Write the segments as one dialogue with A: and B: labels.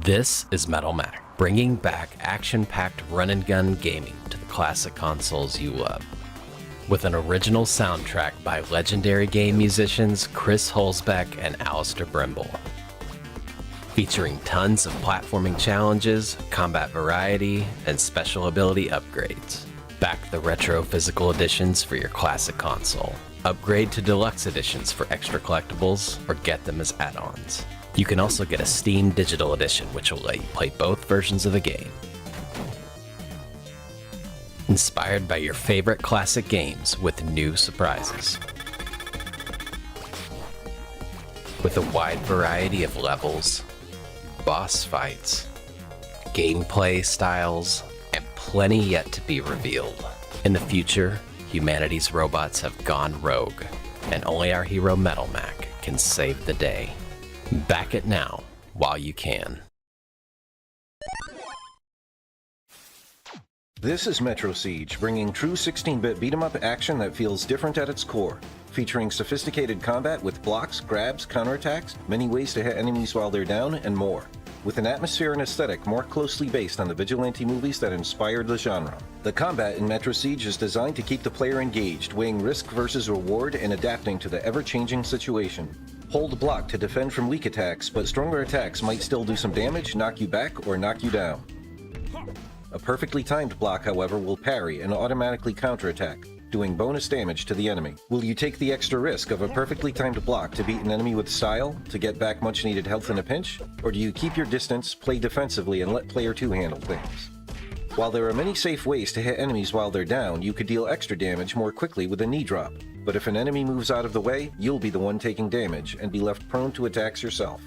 A: This is Metal Mac, bringing back action-packed run-and-gun gaming to the classic consoles you love. With an original soundtrack by legendary game musicians Chris Hulsbeck and Alistair Brimble. Featuring tons of platforming challenges, combat variety, and special ability upgrades. Back the retro physical editions for your classic console. Upgrade to deluxe editions for extra collectibles, or get them as add-ons. You can also get a Steam Digital Edition, which will let you play both versions of the game. Inspired by your favorite classic games with new surprises. With a wide variety of levels, boss fights, gameplay styles, and plenty yet to be revealed. In the future, humanity's robots have gone rogue, and only our hero Metal Mac can save the day. Back it now, while you can.
B: This is Metro Siege, bringing true 16-bit beat-em-up action that feels different at its core. Featuring sophisticated combat with blocks, grabs, counterattacks, many ways to hit enemies while they're down, and more. With an atmosphere and aesthetic more closely based on the vigilante movies that inspired the genre. The combat in Metro Siege is designed to keep the player engaged, weighing risk versus reward and adapting to the ever-changing situation. Hold block to defend from weak attacks, but stronger attacks might still do some damage, knock you back, or knock you down. A perfectly timed block, however, will parry and automatically counterattack, doing bonus damage to the enemy. Will you take the extra risk of a perfectly timed block to beat an enemy with style, to get back much needed health in a pinch? Or do you keep your distance, play defensively, and let player 2 handle things? While there are many safe ways to hit enemies while they're down, you could deal extra damage more quickly with a knee drop. But if an enemy moves out of the way, you'll be the one taking damage and be left prone to attacks yourself.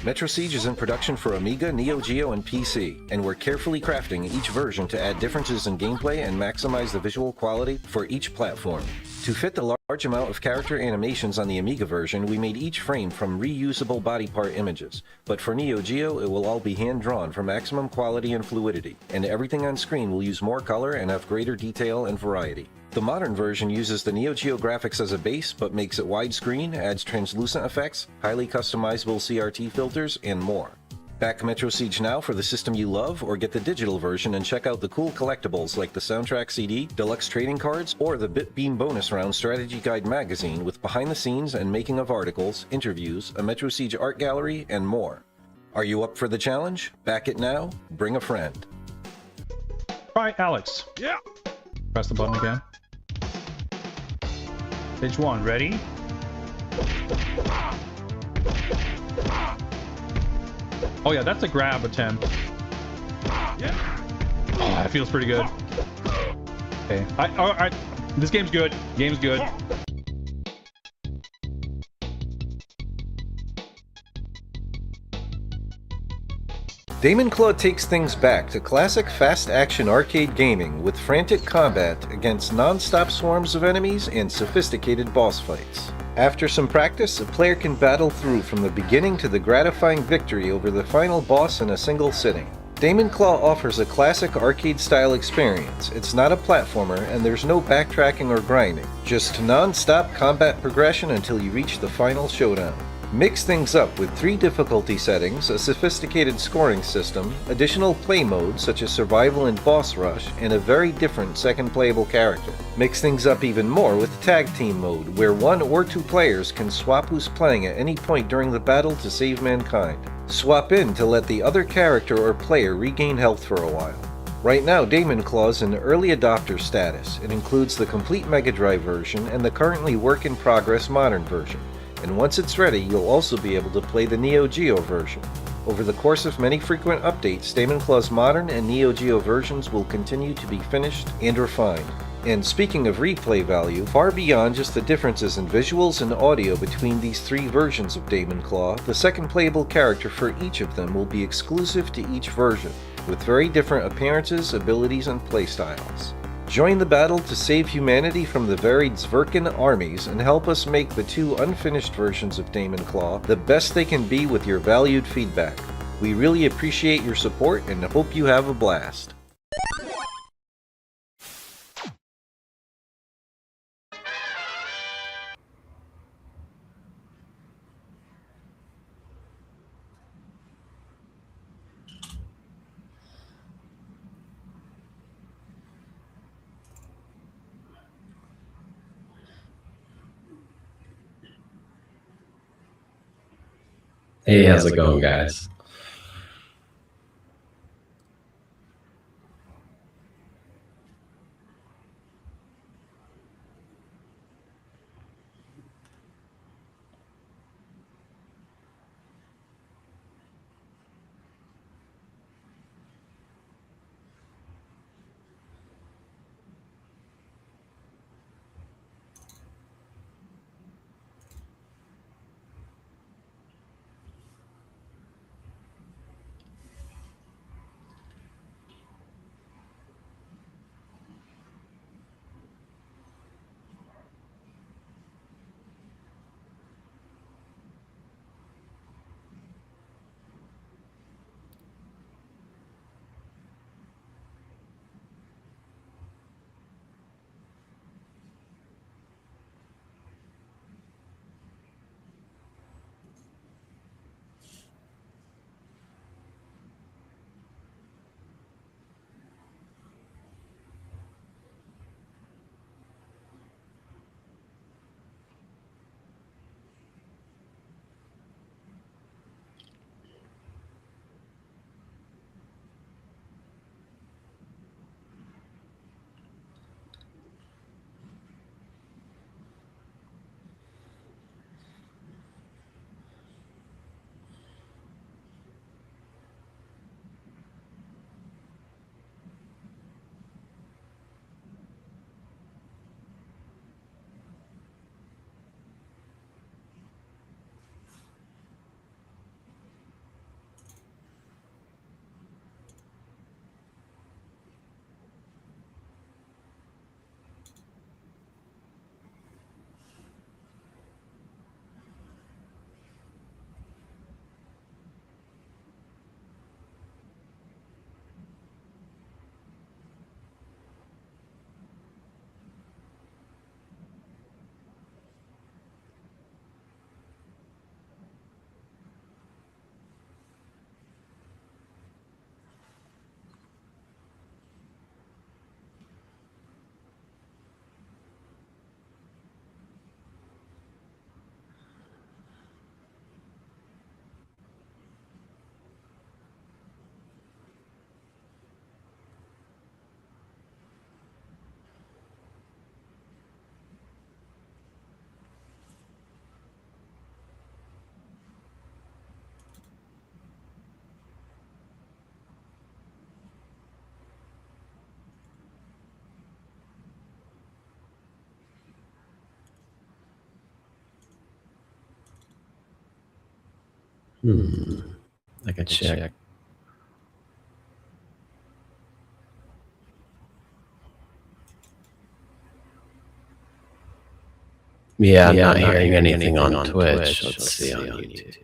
B: Metro Siege is in production for Amiga, Neo Geo, and PC, and we're carefully crafting each version to add differences in gameplay and maximize the visual quality for each platform. To fit the large amount of character animations on the Amiga version, we made each frame from reusable body part images, but for Neo Geo it will all be hand-drawn for maximum quality and fluidity, and everything on screen will use more color and have greater detail and variety. The modern version uses the Neo Geo graphics as a base, but makes it widescreen, adds translucent effects, highly customizable CRT filters, and more. Back Metro Siege now for the system you love, or get the digital version and check out the cool collectibles like the soundtrack CD, deluxe trading cards, or the BitBeam bonus round strategy guide magazine with behind the scenes and making of articles, interviews, a Metro Siege art gallery, and more. Are you up for the challenge? Back it now, bring a friend.
C: Right, Alex.
D: Yeah.
C: Press the button again. Stage 1, ready? Oh yeah, that's a grab attempt.
D: Yeah.
C: Oh, that feels pretty good. Okay, alright. This game's good. Game's good.
B: DaemonClaw takes things back to classic fast-action arcade gaming with frantic combat against non-stop swarms of enemies and sophisticated boss fights. After some practice, a player can battle through from the beginning to the gratifying victory over the final boss in a single sitting. DaemonClaw offers a classic arcade-style experience. It's not a platformer, and there's no backtracking or grinding, just non-stop combat progression until you reach the final showdown. Mix things up with 3 difficulty settings, a sophisticated scoring system, additional play modes such as survival and boss rush, and a very different second playable character. Mix things up even more with tag team mode, where 1 or 2 players can swap who's playing at any point during the battle to save mankind. Swap in to let the other character or player regain health for a while. Right now, DaemonClaw is in early adopter status. It includes the complete Mega Drive version and the currently work-in-progress modern version. And once it's ready, you'll also be able to play the Neo Geo version. Over the course of many frequent updates, DaemonClaw's modern and Neo Geo versions will continue to be finished and refined. And speaking of replay value, far beyond just the differences in visuals and audio between these 3 versions of DaemonClaw, the second playable character for each of them will be exclusive to each version, with very different appearances, abilities, and playstyles. Join the battle to save humanity from the varied Zverkin armies and help us make the 2 unfinished versions of DaemonClaw the best they can be with your valued feedback. We really appreciate your support and hope you have a blast.
A: Hey, how's it going, guys? I can check. Yeah, I'm not hearing anything on Twitch. Let's see on YouTube.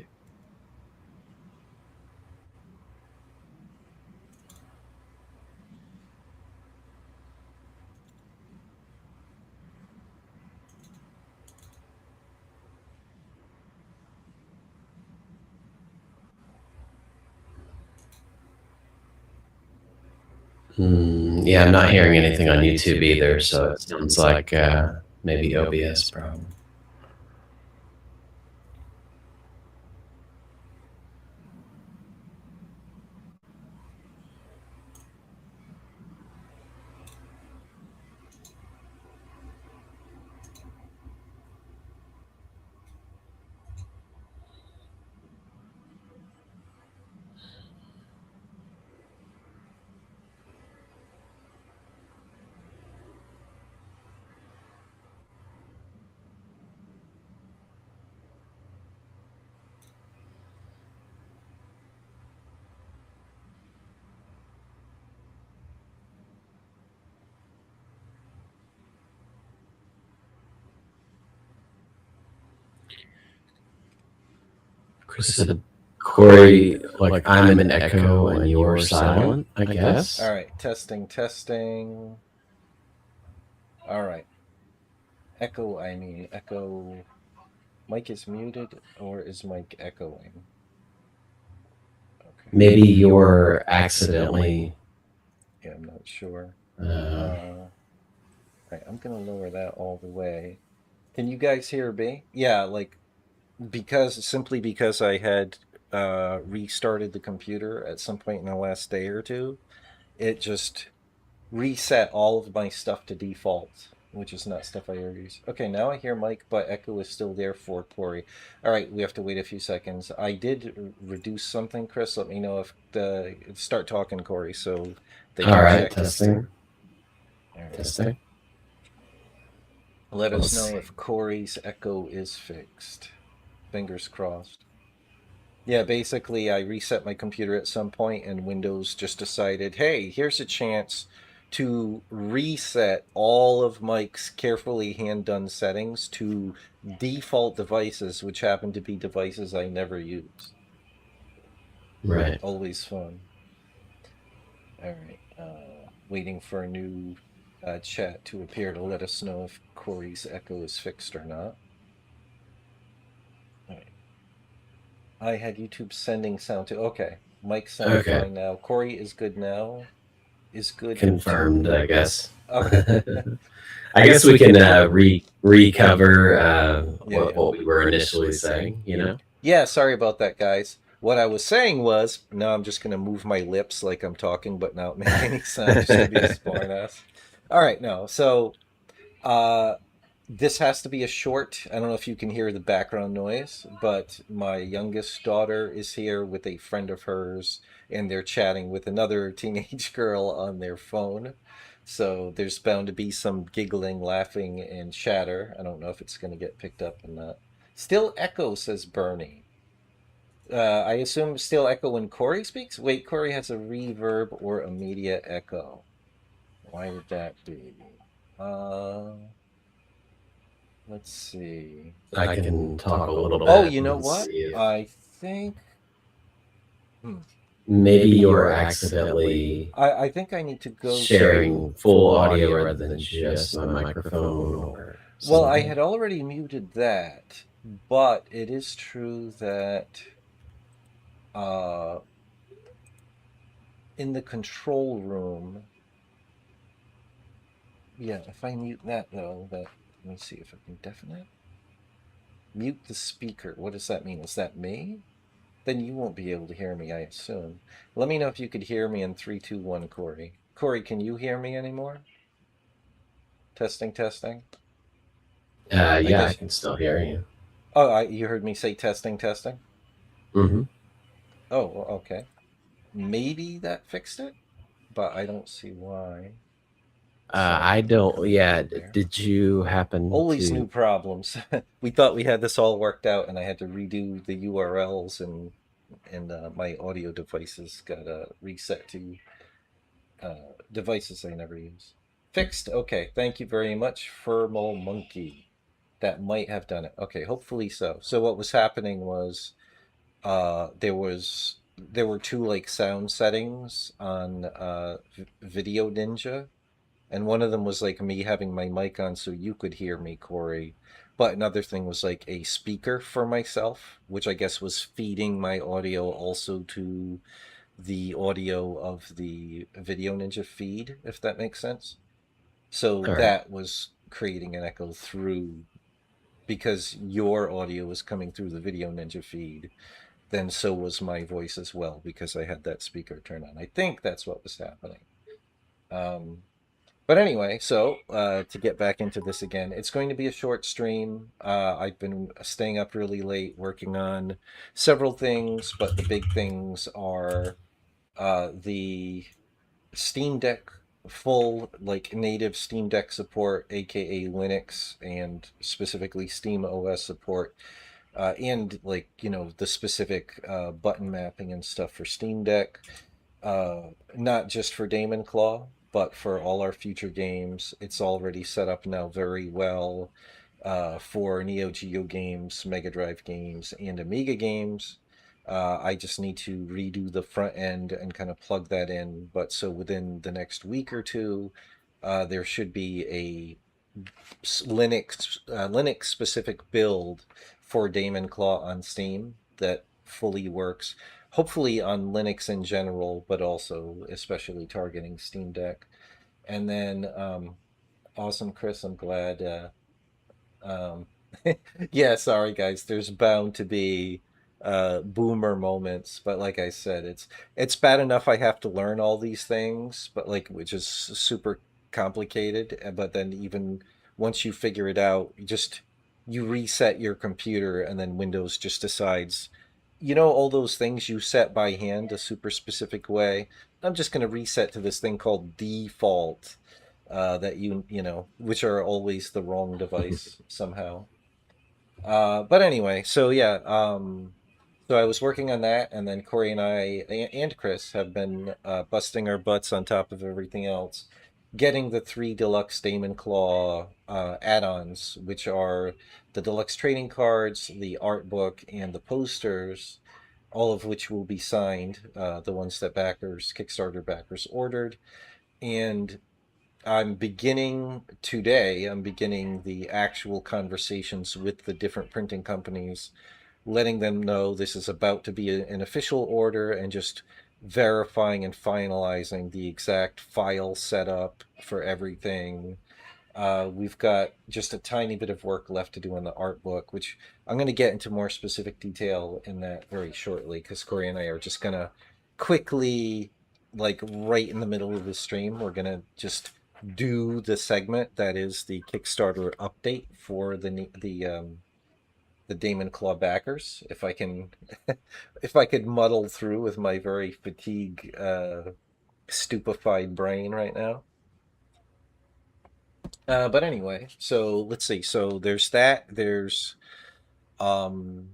A: Yeah, I'm not hearing anything on YouTube either, so it sounds like maybe OBS problem. Chris said, Corey, like I'm an echo and you're silent, I guess.
B: All right, testing, testing. All right. Echo, I mean, echo. Mike is muted, or is Mike echoing? Okay.
A: Maybe you're accidentally.
B: Yeah, I'm not sure. All right, I'm gonna lower that all the way. Can you guys hear me? Yeah, like simply because I had restarted the computer at some point in the last day or two, it just reset all of my stuff to default, which is not stuff I ever use. Okay, now I hear Mike, but echo is still there for Corey. All right, we have to wait a few seconds. I did reduce something, Chris. Let me know if the start talking, Corey, so they can
A: All right,
B: check.
A: testing.
B: All right.
A: Testing.
B: Let
A: We'll
B: us know
A: see.
B: if Corey's echo is fixed. Fingers crossed. Yeah, basically, I reset my computer at some point, and Windows just decided, hey, here's a chance to reset all of Mike's carefully hand-done settings to default devices, which happen to be devices I never use.
A: Right.
B: Always fun. All right. Waiting for a new chat to appear to let us know if Corey's echo is fixed or not. All right. I had YouTube sending sound to. Okay. Mike's sound
A: Okay.
B: fine now. Corey is good now. Is good.
A: Confirmed, I guess.
B: Okay.
A: I guess we can recover
B: Yeah.
A: what we were initially saying, you know?
B: Yeah, sorry about that, guys. What I was saying was, now I'm just going to move my lips like I'm talking, but not make any sound, just to be a smart ass. All right, no. So, this has to be a short. I don't know if you can hear the background noise, but my youngest daughter is here with a friend of hers, and they're chatting with another teenage girl on their phone. So there's bound to be some giggling, laughing, and chatter. I don't know if it's going to get picked up or not. Still echo, says Bernie. I assume still echo when Corey speaks? Wait, Corey has a reverb or immediate echo. Why would that be? Let's see.
A: I can talk a little bit.
B: Oh, you know
A: and
B: what?
A: see if
B: I think
A: maybe you're accidentally
B: I think I need to go
A: sharing full audio rather than just my microphone or
B: Well, I
A: something.
B: had already muted that, but it is true that in the control room, yeah, if I mute that though, let me see if I can deafen it. Mute the speaker. What does that mean? Is that me? Then you won't be able to hear me, I assume. Let me know if you could hear me in 3, 2, 1, Corey. Corey, can you hear me anymore? Testing, testing.
A: Yeah, I can still hear you.
B: Oh, you heard me say testing, testing?
A: Mm-hmm.
B: Oh, okay. Maybe that fixed it, but I don't see why.
A: I don't. Yeah. Did you happen
B: Always
A: to?
B: new problems. We thought we had this all worked out, and I had to redo the URLs, and my audio devices got reset to devices I never use. Fixed. Okay. Thank you very much, Furmo Monkey. That might have done it. Okay. Hopefully so. So what was happening was there were two like sound settings on Video Ninja, and one of them was like me having my mic on so you could hear me, Corey. But another thing was like a speaker for myself, which I guess was feeding my audio also to the audio of the Video Ninja feed, if that makes sense. So
A: All right.
B: that was creating an echo through, because your audio was coming through the Video Ninja feed, then so was my voice as well, because I had that speaker turned on. I think that's what was happening. But anyway, so to get back into this again, it's going to be a short stream. I've been staying up really late working on several things, but the big things are the Steam Deck full, like native Steam Deck support, aka Linux, and specifically Steam OS support, and like the specific button mapping and stuff for Steam Deck, not just for DaemonClaw, but for all our future games. It's already set up now very well for Neo Geo games, Mega Drive games, and Amiga games. I just need to redo the front end and kind of plug that in. But so within the next week or two, there should be a Linux specific build for DaemonClaw on Steam that fully works. Hopefully on Linux in general, but also especially targeting Steam Deck. And then, awesome, Chris. I'm glad. Um, yeah, sorry guys. There's bound to be boomer moments. But like I said, it's bad enough I have to learn all these things, but like which is super complicated. But then even once you figure it out, you reset your computer, and then Windows just decides, all those things you set by hand a super specific way. I'm just going to reset to this thing called default, that which are always the wrong device somehow. But anyway, so yeah, so I was working on that, and then Corey and and Chris have been busting our butts on top of everything else, getting the 3 deluxe DaemonClaw add-ons, which are the deluxe trading cards, the art book, and the posters, all of which will be signed, the ones that Kickstarter backers ordered. And I'm beginning the actual conversations with the different printing companies, letting them know this is about to be an official order, and just verifying and finalizing the exact file setup for everything. We've got just a tiny bit of work left to do on the art book, which I'm going to get into more specific detail in that very shortly, because Corey and I are just going to quickly, like right in the middle of the stream, we're going to just do the segment that is the Kickstarter update for the DaemonClaw backers. If I can, if I could muddle through with my very stupefied brain right now. But anyway, so let's see. So there's that. There's um,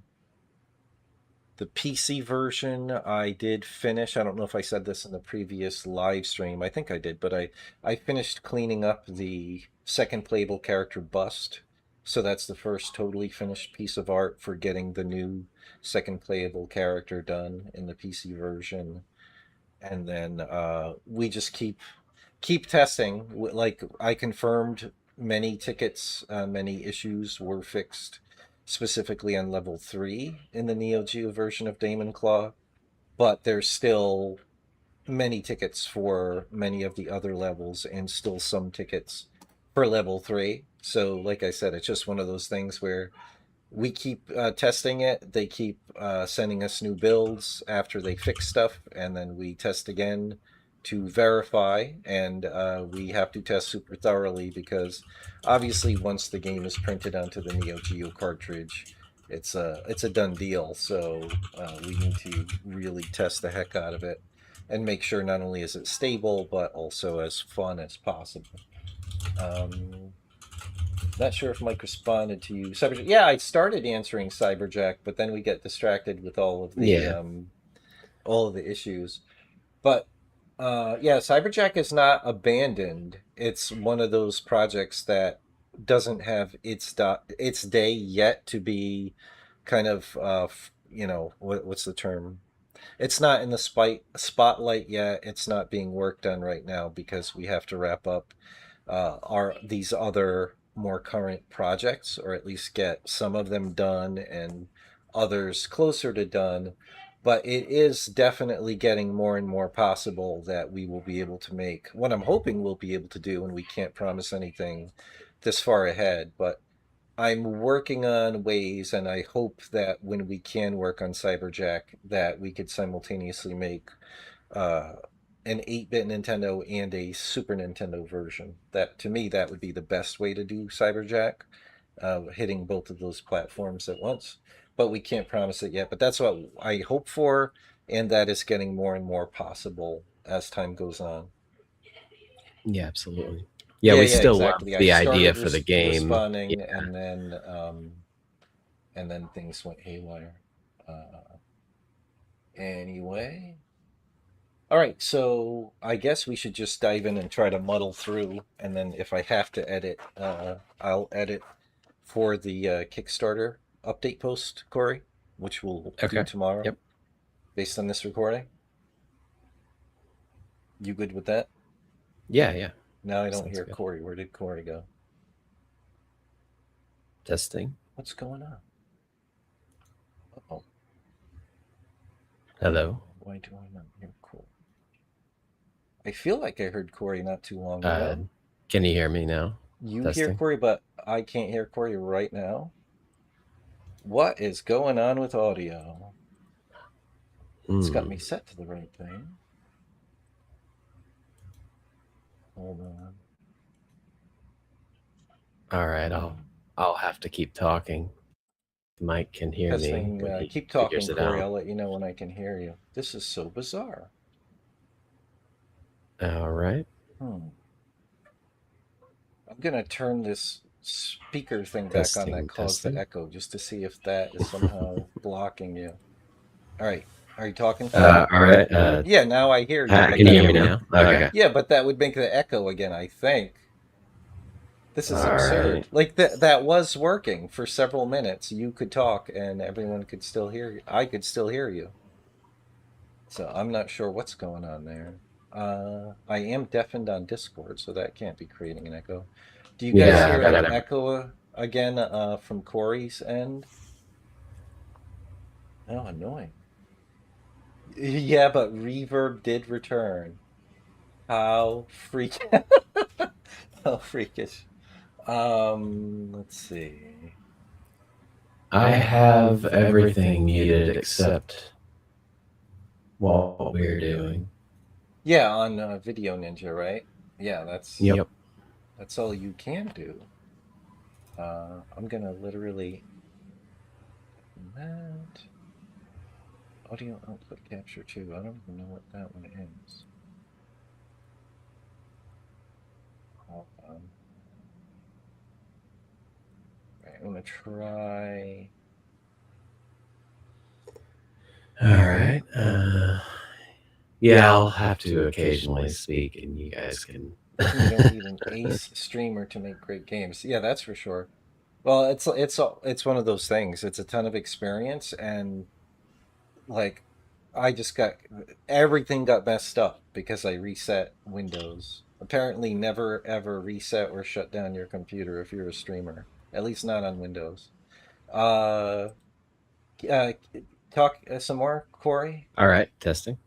B: the PC version I did finish. I don't know if I said this in the previous live stream. I think I did, but I finished cleaning up the second playable character bust. So that's the first totally finished piece of art for getting the new second playable character done in the PC version. And then we just keep testing. Like I confirmed many tickets, many issues were fixed specifically on level 3 in the Neo Geo version of DaemonClaw, but there's still many tickets for many of the other levels, and still some tickets for level 3. So like I said, it's just one of those things where we keep testing it. They keep sending us new builds after they fix stuff, and then we test again to verify, and we have to test super thoroughly, because obviously once the game is printed onto the Neo Geo cartridge, it's a done deal. So we need to really test the heck out of it and make sure not only is it stable, but also as fun as possible. Not sure if Mike responded to you. Cyberjack. Yeah, I started answering Cyberjack, but then we get distracted with all of the issues. But yeah, Cyberjack is not abandoned. It's one of those projects that doesn't have its day yet to be kind of what's the term? It's not in the spotlight yet. It's not being worked on right now, because we have to wrap up these other more current projects, or at least get some of them done and others closer to done. But it is definitely getting more and more possible that we will be able to make what I'm hoping we'll be able to do, and we can't promise anything this far ahead. But I'm working on ways, and I hope that when we can work on Cyberjack, that we could simultaneously make an 8-bit Nintendo and a Super Nintendo version. That, to me, that would be the best way to do Cyberjack, hitting both of those platforms at once. But we can't promise it yet. But that's what I hope for, and that is getting more and more possible as time goes on.
A: Yeah, absolutely. Yeah, we still
B: exactly.
A: love the idea for the game.
B: Responding, and then things went haywire. Anyway. All right, so I guess we should just dive in and try to muddle through, and then if I have to edit, I'll edit for the Kickstarter update post, Corey, which we'll do tomorrow.
A: Yep.
B: Based on this recording. You good with that?
A: Yeah.
B: Now I don't hear good. Corey. Where did Corey go?
A: Testing.
B: What's going on? Uh-oh.
A: Hello.
B: Why do I not hear Corey? I feel like I heard Corey not too long ago.
A: Can you hear me now?
B: You hear Corey, but I can't hear Corey right now. What is going on with audio? It's got me set to the right thing. Hold on.
A: All right, I'll have to keep talking. Mike can hear me
B: Testing.
A: when he
B: Keep
A: figures
B: talking,
A: it
B: Corey.
A: out.
B: I'll let you know when I can hear you. This is so bizarre.
A: All right.
B: I'm gonna turn this speaker thing back on that
A: Testing,
B: caused the
A: testing.
B: echo, just to see if that is somehow blocking you. All right. Are you talking?
A: All right.
B: Yeah, now I hear you.
A: Can you hear me now? Okay.
B: Yeah, but that would make the echo again, I think. This is
A: All
B: absurd.
A: right.
B: Like that was working for several minutes. You could talk and everyone could still hear you. I could still hear you. So I'm not sure what's going on there. I am deafened on Discord, so that can't be creating an echo. Do you guys
A: Yeah,
B: hear
A: I
B: an
A: gotta.
B: echo again from Corey's end? Oh, annoying. Yeah, but reverb did return. How freak how freakish. Let's see.
A: I have everything muted except what we're doing.
B: Yeah, on Video Ninja, right? Yeah,
A: Yep.
B: that's all you can do. I'm gonna literally that audio output capture too. I don't even know what that one is. Hold on. Right, I'm gonna try.
A: All right. Yeah, I'll have to occasionally speak, and you guys can.
B: You don't need an ace streamer to make great games. Yeah, that's for sure. Well, it's one of those things. It's a ton of experience, and like I just got everything got messed up because I reset Windows. Apparently, never ever reset or shut down your computer if you're a streamer. At least not on Windows. Uh, uh talk some more, Corey.
A: All right. Testing.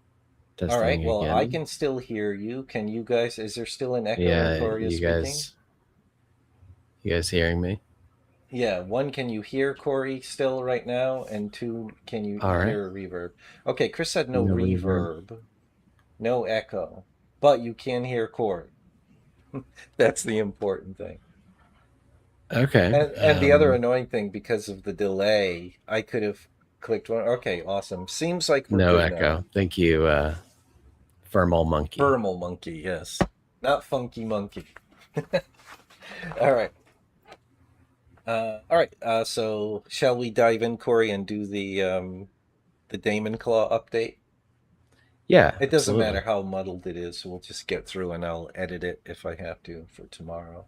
B: All right.
A: Testing
B: Well, I
A: again.
B: can still hear you. Can you guys? Is there still an echo when
A: Yeah,
B: Corey is speaking?
A: you guys hearing me?
B: Yeah, one, can you hear Corey still right now? And two, can you
A: All right.
B: hear a reverb? Okay, Chris said no
A: No
B: reverb, no echo, but you can hear Corey. That's the important thing.
A: Okay.
B: And the other annoying thing, because of the delay, I could have clicked one. Okay, awesome. Seems like we're
A: no
B: good
A: echo.
B: now.
A: Thank you, Thermal Monkey.
B: Thermal monkey, yes. Not funky monkey. All right. All right. So shall we dive in, Corey, and do the DaemonClaw update?
A: Yeah,
B: It doesn't
A: absolutely.
B: matter how muddled it is. We'll just get through and I'll edit it if I have to for tomorrow.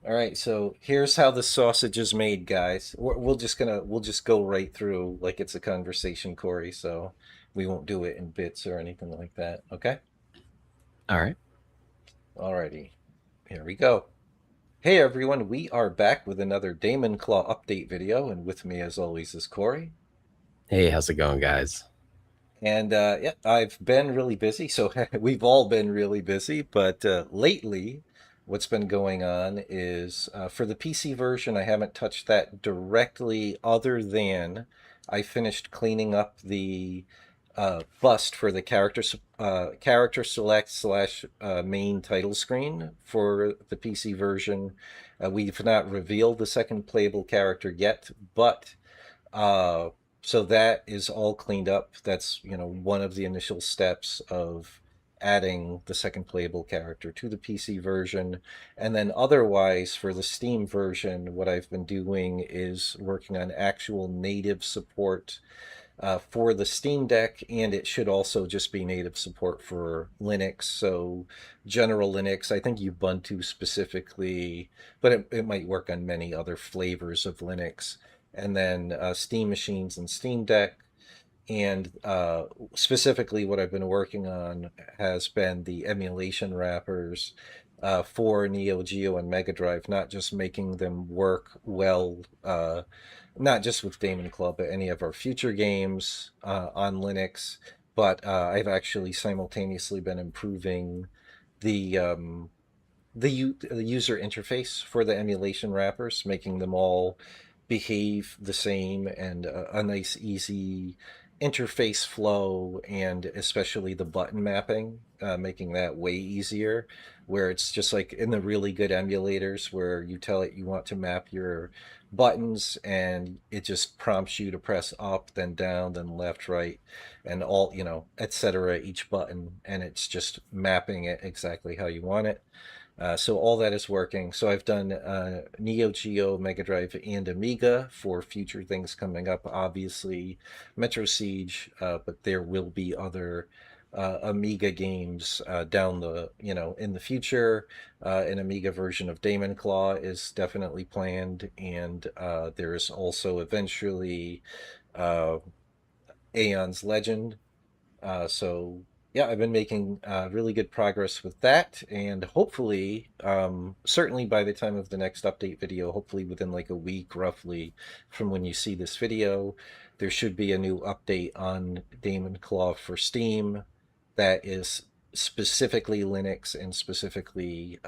B: All right, so here's how the sausage is made, guys. We'll just go right through like it's a conversation, Corey. So we won't do it in bits or anything like that. Okay?
A: All right.
B: Alrighty. Here we go. Hey everyone, we are back with another DaemonClaw update video, and with me as always is Corey.
A: Hey, how's it going, guys?
B: And yeah, I've been really busy. So we've all been really busy. But lately, what's been going on is for the PC version, I haven't touched that directly, other than I finished cleaning up the bust for the character select slash main title screen for the PC version. We've not revealed the second playable character yet, but uh, so that is all cleaned up. That's, one of the initial steps of adding the second playable character to the PC version. And then otherwise, for the Steam version, what I've been doing is working on actual native support for the Steam Deck, and it should also just be native support for Linux. So general Linux, I think Ubuntu specifically, but it might work on many other flavors of Linux. And then Steam machines and Steam Deck. And specifically, what I've been working on has been the emulation wrappers for Neo Geo and Mega Drive, not just making them work well, not just with DaemonClaw, but any of our future games on Linux. But I've actually simultaneously been improving the the user interface for the emulation wrappers, making them all behave the same and a nice, easy interface flow and especially the button mapping, making that way easier, where it's just like in the really good emulators where you tell it you want to map your buttons and it just prompts you to press up, then down, then left, right, and all, etc. each button, and it's just mapping it exactly how you want it. So all that is working. So I've done Neo Geo, Mega Drive, and Amiga for future things coming up. Obviously, Metro Siege, but there will be other Amiga games down the in the future. An Amiga version of DaemonClaw is definitely planned, and there is also eventually uh, Aeon's Legend. So yeah, I've been making really good progress with that, and hopefully, certainly by the time of the next update video, hopefully within like a week roughly from when you see this video, there should be a new update on Daemon Claw for Steam that is specifically Linux and specifically,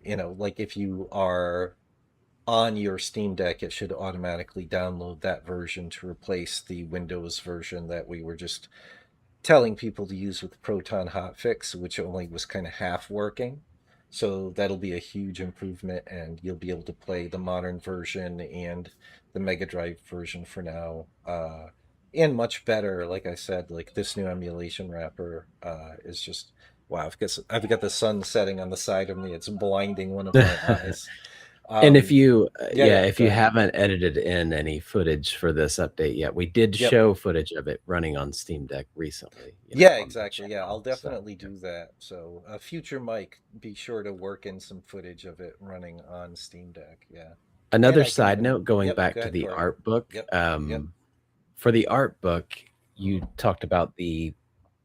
B: like if you are on your Steam Deck, it should automatically download that version to replace the Windows version that we were just telling people to use with Proton Hotfix, which only was kind of half working. So that'll be a huge improvement, and you'll be able to play the modern version and the Mega Drive version for now. And much better, like I said, like this new emulation wrapper is just wow. I've got the sun setting on the side of me. It's blinding one of my eyes.
A: And if
B: Um,
A: you,
B: yeah, yeah.
A: if
B: Go
A: you
B: ahead.
A: haven't edited in any footage for this update yet, we did
B: Yep.
A: show footage of it running on Steam Deck recently,
B: Yeah,
A: on the
B: exactly. Yeah, I'll
A: channel. So,
B: definitely do that. So, future Mike, be sure to work in some footage of it running on Steam Deck. Yeah. And
A: another
B: I can
A: side
B: even,
A: note, going
B: yep,
A: back
B: go
A: to
B: ahead,
A: the
B: Corey.
A: art book,
B: Yep, yep,
A: for the art book, you talked about the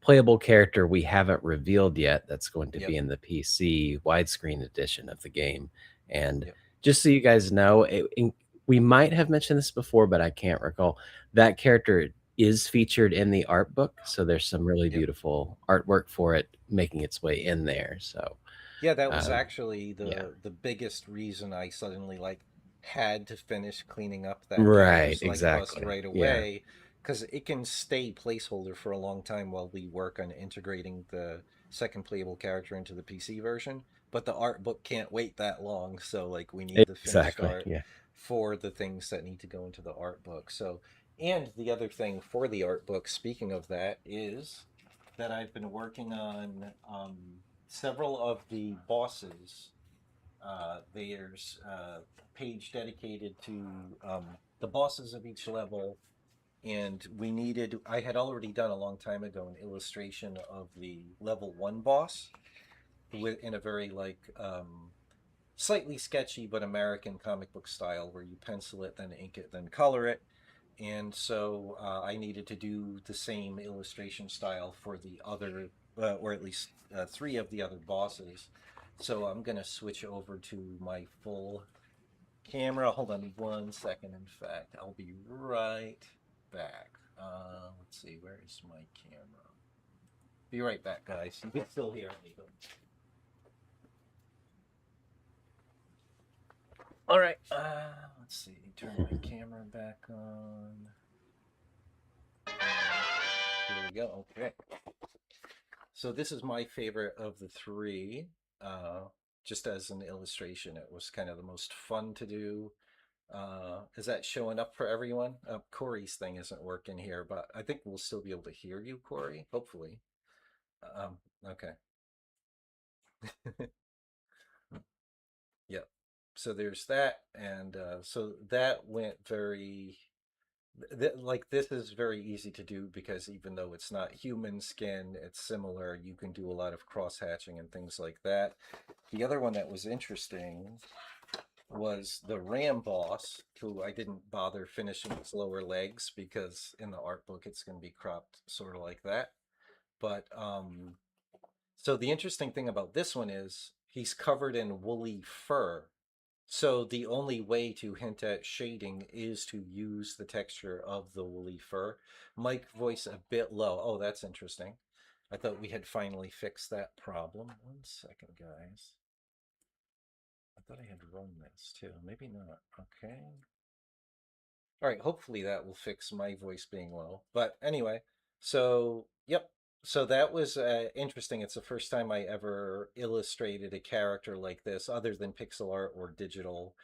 A: playable character we haven't revealed yet that's going to
B: yep,
A: be in the PC widescreen edition of the game. And
B: yep,
A: just so you guys know, we might have mentioned this before, but I can't recall. That character is featured in the art book, so there's some really
B: yep.
A: beautiful artwork for it making its way in there. So,
B: Yeah, that was
A: um,
B: actually
A: yeah.
B: the biggest reason I suddenly like had to finish cleaning up that
A: Right,
B: character's like bust
A: exactly.
B: right
A: Yeah.
B: away, because it can stay placeholder for a long time while we work on integrating the second playable character into the PC version. But the art book can't wait that long, so like we need the finished
A: Exactly.
B: art
A: Yeah.
B: for the things that need to go into the art book. So, and the other thing for the art book, speaking of that, is that I've been working on several of the bosses. There's a page dedicated to the bosses of each level, and I had already done a long time ago an illustration of the level one boss in a very like slightly sketchy but American comic book style where you pencil it, then ink it, then color it. And so I needed to do the same illustration style for the other, or at least three of the other bosses. So I'm going to switch over to my full camera. Hold on 1 second. In fact, I'll be right back. Let's see, where is my camera? Be right back, guys. You can still hear me. All right. Let's see. Turn my camera back on. Here we go. Okay. So this is my favorite of the three. Uh, just as an illustration, it was kind of the most fun to do. Is that showing up for everyone? Corey's thing isn't working here, but I think we'll still be able to hear you, Corey. Hopefully. Okay. Yep. So there's that, and so that went very like this is very easy to do because even though it's not human skin, it's similar. You can do a lot of cross hatching and things like that. The other one that was interesting was the ram boss, who I didn't bother finishing his lower legs because in the art book it's going to be cropped sort of like that. But so the interesting thing about this one is he's covered in woolly fur. So the only way to hint at shading is to use the texture of the woolly fur. Mic voice a bit low. Oh, that's interesting. I thought we had finally fixed that problem. 1 second, guys. I thought I had run this too. Maybe not. Okay. All right, hopefully that will fix my voice being low. But anyway, so yep. So that was interesting. It's the first time I ever illustrated a character like this, other than pixel art or digital,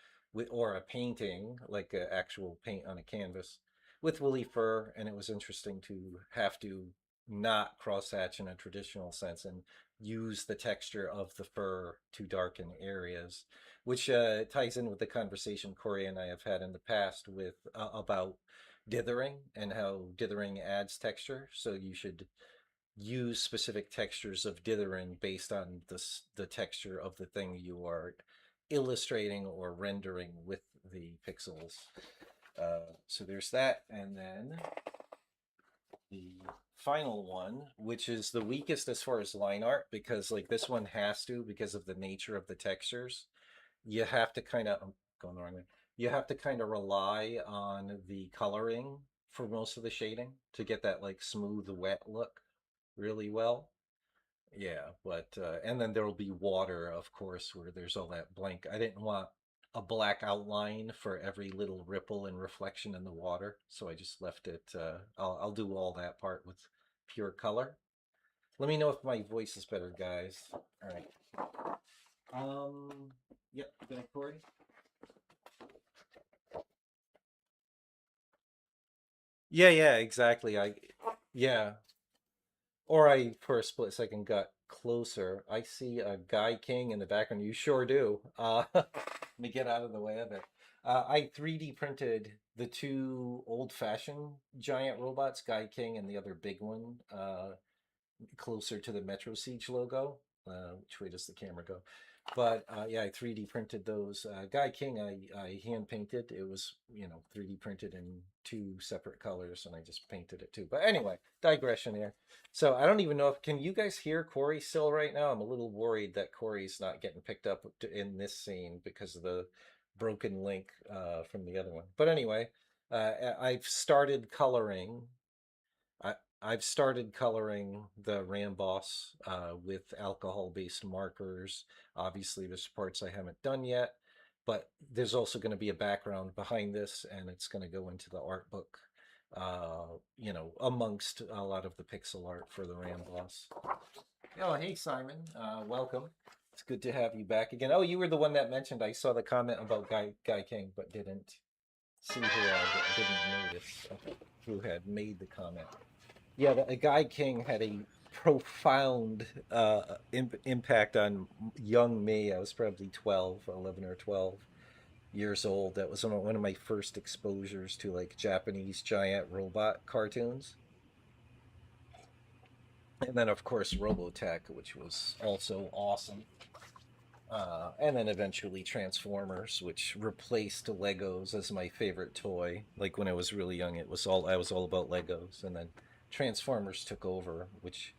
B: or a painting, like an actual paint on a canvas, with woolly fur. And it was interesting to have to not cross hatch in a traditional sense and use the texture of the fur to darken areas, which ties in with the conversation Corey and I have had in the past with about dithering and how dithering adds texture. So you should use specific textures of dithering based on the texture of the thing you are illustrating or rendering with the pixels. So there's that, and then the final one, which is the weakest as far as line art, because like this one has to, because of the nature of the textures, you have to kind of, I'm going the wrong way. You have to kind of rely on the coloring for most of the shading to get that like smooth, wet look really well. Yeah, but and then there will be water, of course, where there's all that blank. I didn't want a black outline for every little ripple and reflection in the water, so I just left it. I'll do all that part with pure color. Let me know if my voice is better, guys. All right. Yep, go ahead, Corey. Yeah, yeah, exactly. Yeah. Or I, for a split second, got closer. I see a Guy King in the background. You sure do. Let me get out of the way of it. I 3D printed the two old-fashioned giant robots, Guy King and the other big one, closer to the Metro Siege logo. Which way does the camera go? But yeah, I 3D printed those. Guy King, I hand painted. It was, 3D printed in two separate colors, and I just painted it too. But anyway, digression here. So I don't even know if, can you guys hear Corey still right now? I'm a little worried that Corey's not getting picked up in this scene because of the broken link from the other one. But anyway, I've started coloring. I, I've started coloring the Ram Boss with alcohol-based markers. Obviously, there's parts I haven't done yet, but there's also going to be a background behind this, and it's going to go into the art book, amongst a lot of the pixel art for the Ram Boss. Oh, hey, Simon. Welcome. It's good to have you back again. Oh, you were the one that mentioned, I saw the comment about Guy King, but didn't see who I didn't notice who had made the comment. Yeah, the Guy King had a profound impact on young me. I was probably 12, 11 or 12 years old. That was one of my first exposures to like Japanese giant robot cartoons. And then, of course, Robotech, which was also awesome. And then eventually Transformers, which replaced Legos as my favorite toy. Like when I was really young, I was all about Legos, and then Transformers took over, which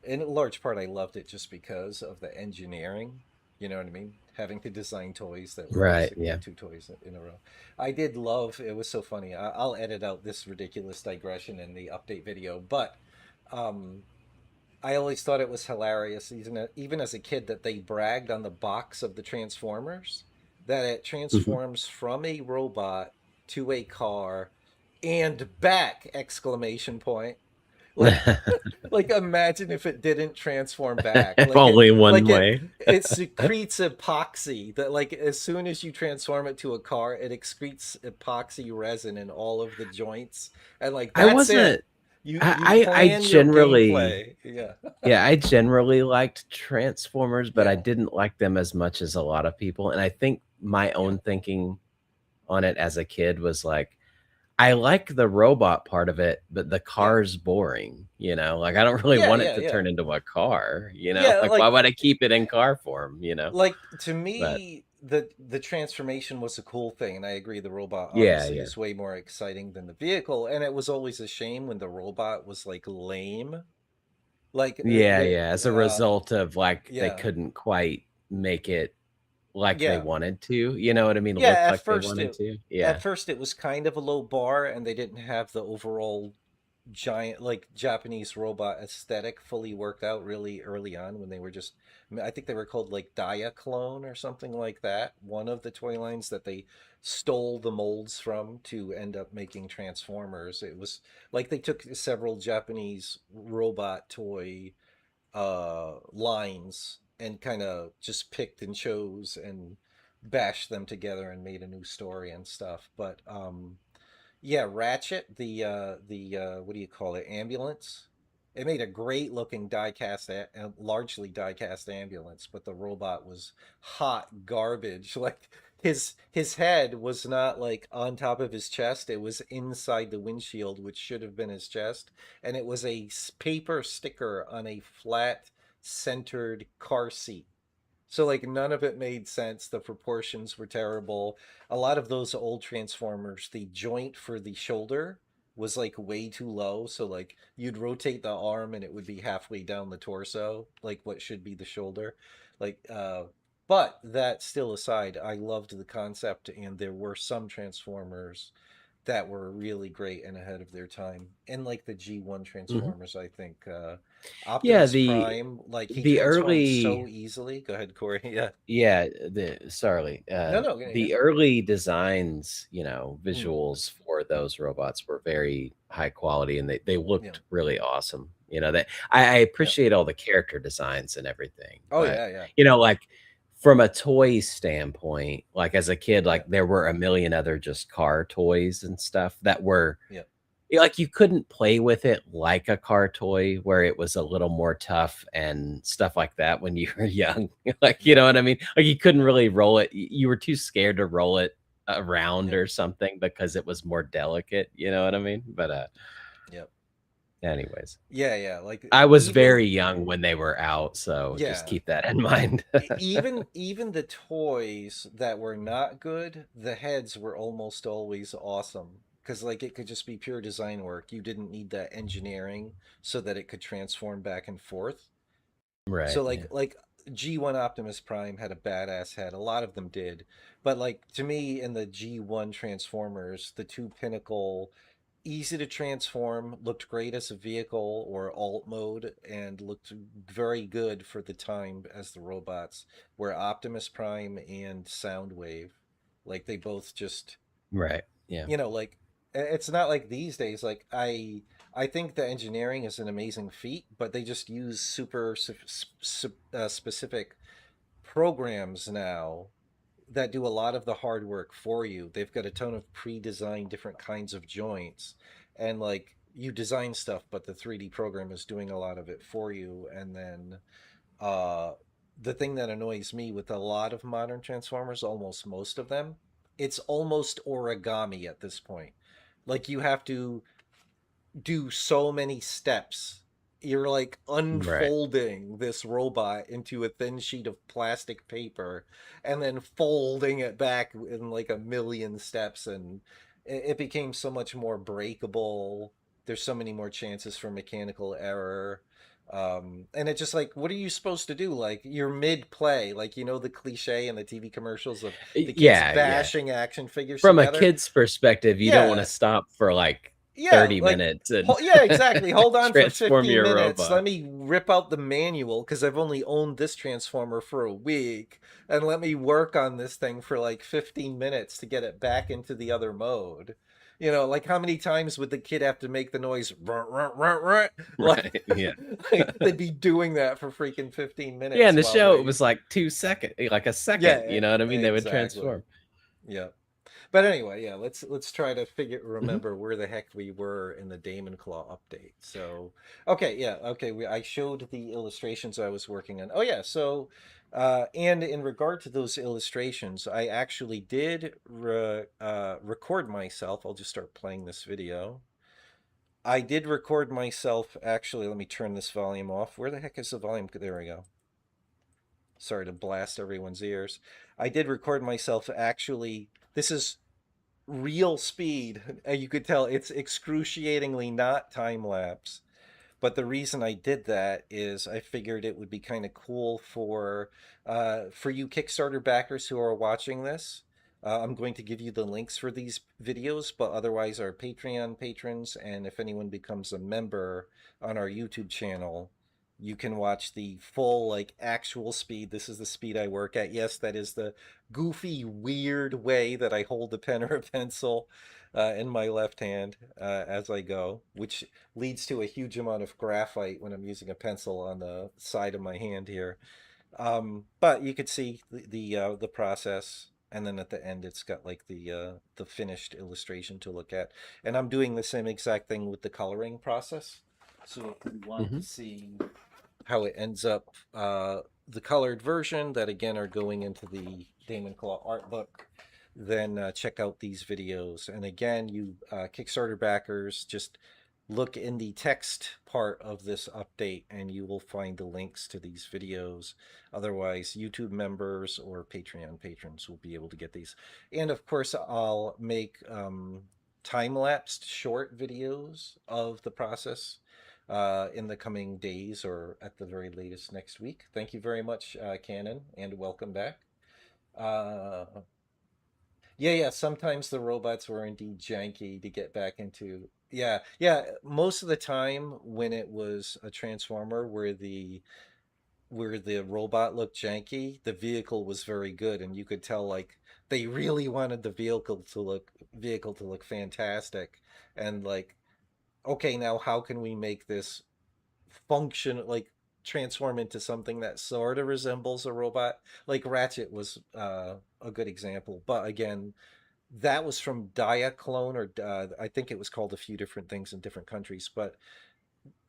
B: in large part I loved it just because of the engineering. You know what I mean? Having to design toys that were
A: Right.
B: basically
A: Yeah.
B: two toys in a row. I did love. It was so funny. I'll edit out this ridiculous digression in the update video, but um, I always thought it was hilarious, even as a kid, that they bragged on the box of the Transformers that it
A: Mhm.
B: transforms from a robot to a car and back! Exclamation point. Like, like imagine if it didn't transform back.
A: If only one way.
B: It secretes epoxy that like as soon as you transform it to a car, it excretes epoxy resin in all of the joints. And like
A: I
B: that's
A: wasn't.
B: it. You
A: I
B: plan your
A: generally,
B: gameplay. Yeah.
A: yeah, I generally liked Transformers, but I
B: Yeah.
A: didn't like them as much as a lot of people. And I think my
B: Yeah.
A: own thinking on it as a kid was like, I like the robot part of it, but the
B: Yeah.
A: car's boring, Like I don't really
B: Yeah,
A: want it
B: yeah,
A: to
B: yeah.
A: turn into a car,
B: Yeah,
A: Like why would I keep it in car form?
B: to
A: But
B: me the transformation was a cool thing, and I agree the robot
A: yeah,
B: obviously
A: yeah.
B: is way more exciting than the vehicle, and it was always a shame when the robot was like lame. Like
A: Yeah, yeah. As a result of like they
B: yeah.
A: couldn't quite make it like they
B: Yeah.
A: wanted to, you know what I mean?
B: Yeah,
A: Look like they wanted to.
B: at
A: Yeah.
B: first it was kind of a low bar and they didn't have the overall giant like Japanese robot aesthetic fully worked out really early on when they were just, I think they were called like DaemonClaw or something like that. One of the toy lines that they stole the molds from to end up making Transformers. It was like they took several Japanese robot toy lines and kind of just picked and chose and bashed them together and made a new story and stuff. But yeah, Ratchet, the what do you call it? Ambulance. It made a great looking die-cast, largely die-cast ambulance, but the robot was hot garbage. Like his head was not like on top of his chest; it was inside the windshield, which should have been his chest, and it was a paper sticker on a flat centered car seat. So like none of it made sense. The proportions were terrible. A lot of those old Transformers, the joint for the shoulder was like way too low. So like you'd rotate the arm and it would be halfway down the torso, like what should be the shoulder. Like but that still aside, I loved the concept and there were some Transformers that were really great and ahead of their time. And like the G1
A: Mhm.
B: Transformers, I think
A: Yeah,
B: Optimus Prime, like he
A: the
B: transformed so
A: early
B: easily. Go ahead, Corey. Yeah.
A: yeah, the sorry,
B: No, no, yeah.
A: the early designs,
B: Mm,
A: visuals for those robots were very high quality and they
B: yeah.
A: looked really awesome. That I
B: Yeah.
A: appreciate all the character designs and everything,
B: Oh
A: but
B: yeah, yeah.
A: like from a toy standpoint, like as a kid,
B: Yeah.
A: like there were a million other just car toys and stuff that were
B: Yeah.
A: like, you couldn't play with it like a car toy where it was a little more tough and stuff like that when you were young. Like, you
B: Yeah.
A: know what I mean? Like, you couldn't really roll it. You were too scared to roll it around
B: Yeah.
A: or something because it was more delicate, you know what I mean? But,
B: Yeah.
A: anyways,
B: Yeah, yeah. Like
A: I was
B: even
A: very young when they were out, so just
B: yeah.
A: keep that in mind.
B: Even the toys that were not good, the heads were almost always awesome because like it could just be pure design work. You didn't need that engineering so that it could transform back and forth.
A: Right,
B: So
A: yeah.
B: like G1 Optimus Prime had a badass head. A lot of them did. But like to me in the G1 Transformers, the two pinnacle, easy to transform, looked great as a vehicle or alt mode and looked very good for the time as the robots were Optimus Prime and Soundwave. Like they both just,
A: Right, yeah.
B: like it's not like these days like I think the engineering is an amazing feat, but they just use super specific programs now that do a lot of the hard work for you. They've got a ton of pre-designed different kinds of joints, and like you design stuff but the 3D program is doing a lot of it for you. And then uh the thing that annoys me with a lot of modern Transformers, almost most of them, it's almost origami at this point. Like you have to do so many steps. You're like
A: Right,
B: unfolding this robot into a thin sheet of plastic paper and then folding it back in like a million steps. And it became so much more breakable. There's so many more chances for mechanical error. And it's just like, what are you supposed to do? Like you're mid play, like, the cliche in the TV commercials of the kids
A: yeah, yeah.
B: bashing action figures
A: From a
B: together.
A: kid's perspective, you don't wanna
B: Yeah,
A: stop for, like,
B: yeah,
A: 30
B: like,
A: minutes and
B: yeah, exactly. Hold on for
A: transform
B: 15
A: your
B: minutes. Let
A: robot.
B: me rip out the manual because I've only owned this transformer for a week, and let me work on this thing for like 15 minutes to get it back into the other mode. Like how many times would the kid have to make the noise "Runt, runt, runt, runt"? Like,
A: Right, yeah.
B: like they'd be doing that for freaking 15
A: Yeah, in
B: minutes
A: the
B: while
A: show, it
B: they
A: was like 2 second like a second,
B: yeah,
A: you know what I mean? They would
B: exactly.
A: transform.
B: Yeah. But anyway, yeah, let's try to
A: Mhm.
B: remember where the heck we were in the DaemonClaw update. So, okay, yeah, okay, I showed the illustrations I was working on. Oh yeah, so and in regard to those illustrations, I actually did record myself. I'll just start playing this video. I did record myself actually. Let me turn this volume off. Where the heck is the volume? There we go. Sorry to blast everyone's ears. I did record myself actually. This is real speed. You could tell it's excruciatingly not time lapse. But the reason I did that is I figured it would be kind of cool for you Kickstarter backers who are watching this. I'm going to give you the links for these videos, but otherwise, our Patreon patrons, and if anyone becomes a member on our YouTube channel, you can watch the full, like, actual speed. This is the speed I work at. Yes, that is the goofy, weird way that I hold a pen or a pencil in my left hand as I go, which leads to a huge amount of graphite when I'm using a pencil on the side of my hand here. But you could see the process, and then at the end, it's got like the finished illustration to look at. And I'm doing the same exact thing with the coloring process. So if you want to
A: Hmm.
B: see how it ends up, the colored version that again are going into the DaemonClaw art book, then check out these videos. And again, you Kickstarter backers, just look in the text part of this update and you will find the links to these videos. Otherwise, YouTube members or Patreon patrons will be able to get these. And of course, I'll make time-lapsed short videos of the process in the coming days or at the very latest next week. Thank you very much, Cannon, and welcome back. Uh, yeah, sometimes the robots were indeed janky to get back into. Yeah. Most of the time when it was a transformer where the robot looked janky, the vehicle was very good, and you could tell like they really wanted the vehicle to look fantastic, and like, okay, now how can we make this function like transform into something that sort of resembles a robot? Like Ratchet was a good example, but again, that was from Diaclone, or I think it was called a few different things in different countries. But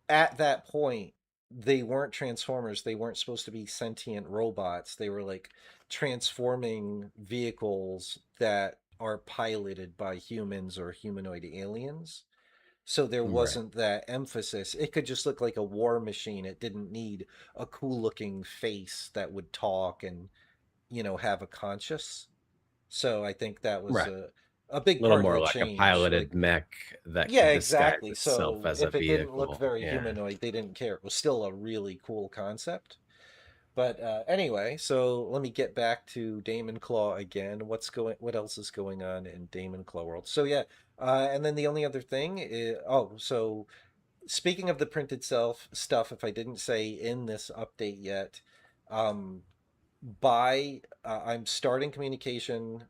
B: at that point, they weren't transformers. They weren't supposed to be sentient robots. They were like transforming vehicles that are piloted by humans or humanoid aliens. So there
A: Right.
B: wasn't that emphasis. It could just look like a war machine. It didn't need a cool looking face that would talk and, have a conscience. So I think that was
A: Right.
B: a
A: A
B: big
A: little
B: part of
A: more
B: the
A: like a
B: change.
A: piloted
B: Like,
A: mech that
B: yeah,
A: could disguise
B: exactly.
A: itself
B: So
A: as a
B: if it didn't look
A: vehicle.
B: very
A: Yeah.
B: humanoid, they didn't care. It was still a really cool concept. But anyway, so let me get back to Damon Claw again. What else is going on in Damon Claw world? So yeah, and then the only other thing is, so speaking of the printed self stuff, if I didn't say in this update yet, um, I'm starting communication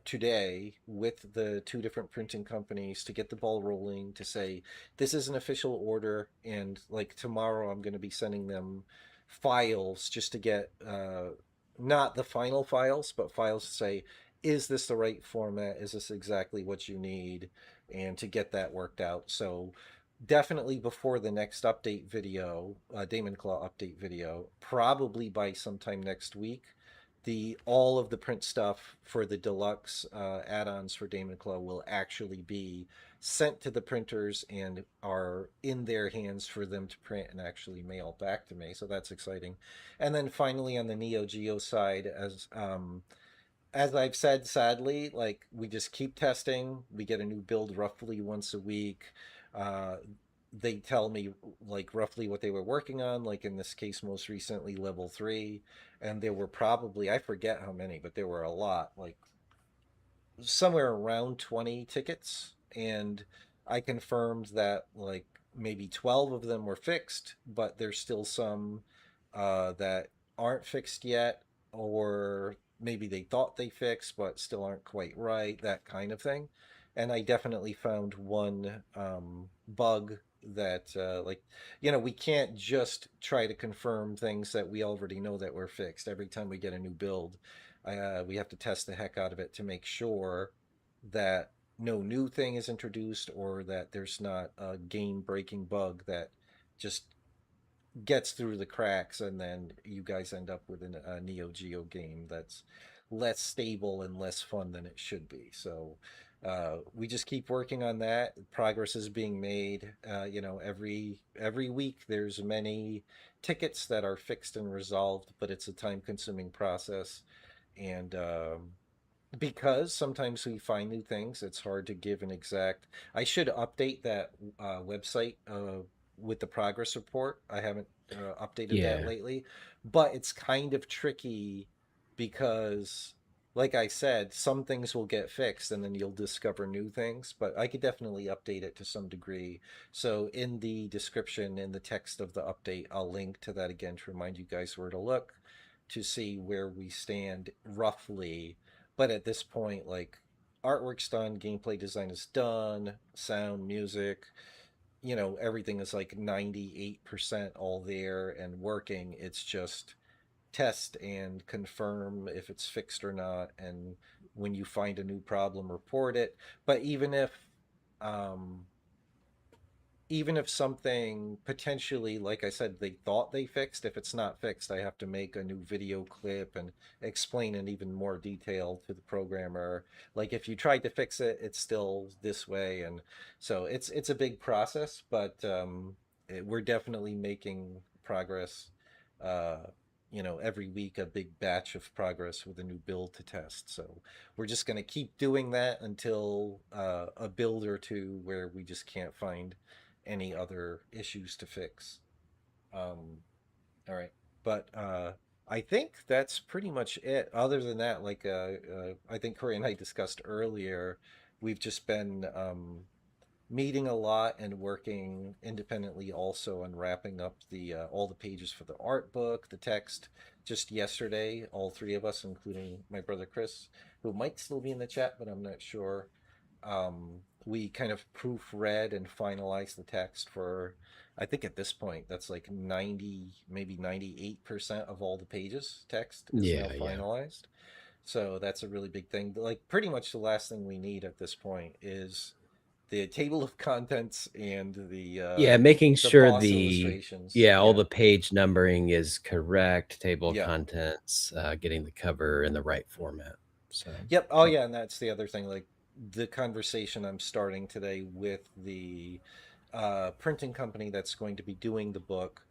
B: today with the two different printing companies to get the ball rolling to say this is an official order, and like tomorrow I'm going to be sending them files just to get not the final files, but files to say, is this the right format? Is this exactly what you need? And to get that worked out. So definitely before the next update video, Damon Claw update video, probably by sometime next week, the all of the print stuff for the deluxe add-ons for Damon Claw will actually be sent to the printers and are in their hands for them to print and actually mail back to me. So that's exciting. And then finally on the Neo Geo side, as I've said, sadly, like we just keep testing. We get a new build roughly once a week. Uh, they tell me like roughly what they were working on. Like in this case, most recently level 3, and there were probably, I forget how many, but there were a lot. Like somewhere around 20 tickets, and I confirmed that like maybe 12 of them were fixed, but there's still some that aren't fixed yet, or maybe they thought they fixed but still aren't quite right, that kind of thing. And I definitely found one bug that like, we can't just try to confirm things that we already know that were fixed every time we get a new build. We have to test the heck out of it to make sure that no new thing is introduced, or that there's not a game breaking bug that just gets through the cracks, and then you guys end up with a Neo Geo game that's less stable and less fun than it should be. So we just keep working on that. Progress is being made. Every week there's many tickets that are fixed and resolved, but it's a time consuming process. And because sometimes we find new things, it's hard to give an exact. I should update that website with the progress report. I haven't updated that
A: Yeah.
B: lately, but it's kind of tricky because like I said, some things will get fixed and then you'll discover new things, but I could definitely update it to some degree. So in the description, in the text of the update, I'll link to that again to remind you guys where to look to see where we stand roughly. But at this point, like, artwork's done, gameplay design is done, sound, music, everything is like 98% all there and working. It's just test and confirm if it's fixed or not, and when you find a new problem, report it. But um even if something potentially, like I said, they thought they fixed, if it's not fixed, I have to make a new video clip and explain in even more detail to the programmer. Like, if you tried to fix it, it's still this way. And so it's a big process, but we're definitely making progress. Uh, every week a big batch of progress with a new build to test. So we're just going to keep doing that until a build or two where we just can't find any other issues to fix. Um, all right, but I think that's pretty much it. Other than that, like I think Corey and I discussed earlier, we've just been meeting a lot and working independently also on wrapping up the all the pages for the art book, the text. Just yesterday, all three of us, including my brother Chris, who might still be in the chat, but I'm not sure, we kind of proofread and finalized the text for, I think at this point, that's like 90, maybe 98% of all the pages text is now
A: Yeah, yeah.
B: finalized. So that's a really big thing. Like, pretty much the last thing we need at this point is the table of contents and
A: Yeah, making
B: the
A: sure
B: boss
A: the
B: illustrations.
A: yeah, all
B: Yeah.
A: the page numbering is correct, table of
B: Yeah.
A: contents, getting the cover in the right format. So,
B: Yep. Oh,
A: yeah.
B: yeah. And that's the other thing. Like, the conversation I'm starting today with the printing company that's going to be doing the book,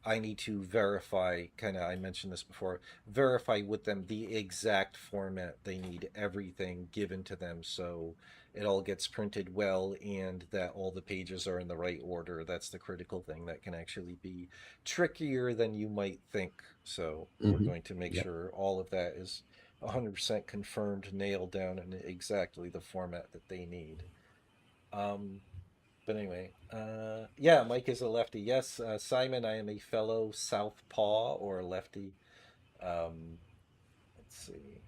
B: I need to verify, kind of, I mentioned this before, verify with them the exact format they need, everything given to them. So it all gets printed well and that all the pages are in the right order. That's the critical thing that can actually be trickier than you might think. So we're
A: Hmm.
B: going to make
A: Yep.
B: sure all of that is 100% confirmed, nailed down in exactly the format that they need. Um, but anyway, yeah, Mike is a lefty. Yes, Simon, I am a fellow southpaw or lefty. Um, let's see.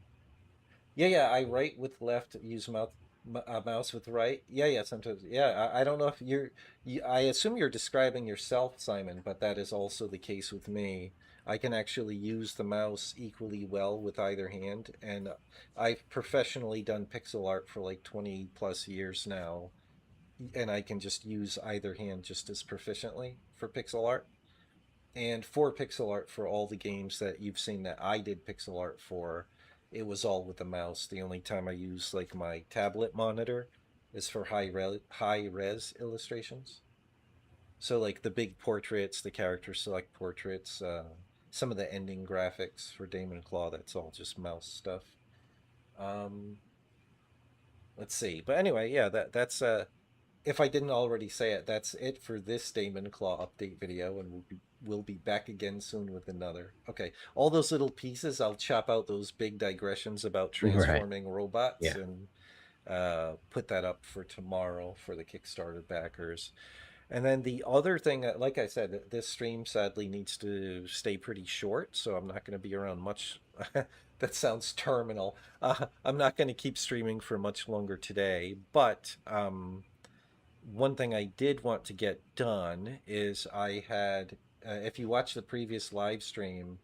B: Yeah, yeah, I write with left, use mouse with right. Yeah, yeah, sometimes. Yeah, I don't know if I assume you're describing yourself, Simon, but that is also the case with me. I can actually use the mouse equally well with either hand, and I've professionally done pixel art for like 20 plus years now, and I can just use either hand just as proficiently for pixel art. And for pixel art for all the games that you've seen that I did pixel art for, it was all with the mouse. The only time I use like my tablet monitor is for high res illustrations. So like the big portraits, the character select portraits, some of the ending graphics for DaemonClaw, that's all just mouse stuff. Um, let's see. But anyway, yeah, that's if I didn't already say it, that's it for this DaemonClaw update video, and we'll be back again soon with another. Okay, all those little pieces, I'll chop out those big digressions about
A: Right.
B: transforming robots
A: Yeah.
B: and put that up for tomorrow for the Kickstarter backers. And then the other thing, like I said, this stream sadly needs to stay pretty short, so I'm not going to be around much. That sounds terminal. I'm not going to keep streaming for much longer today, but one thing I did want to get done is I had, if you watch the previous live stream,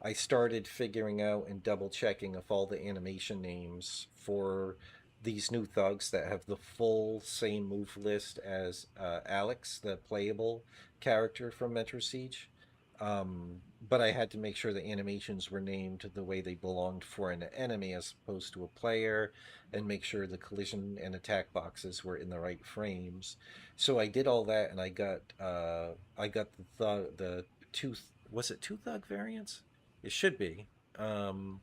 B: I started figuring out and double checking if all the animation names for these new thugs that have the full same move list as Alex, the playable character from Metro Siege. But I had to make sure the animations were named the way they belonged for an enemy as opposed to a player, and make sure the collision and attack boxes were in the right frames. So I did all that, and I got the two, was it two thug variants? It should be. Um,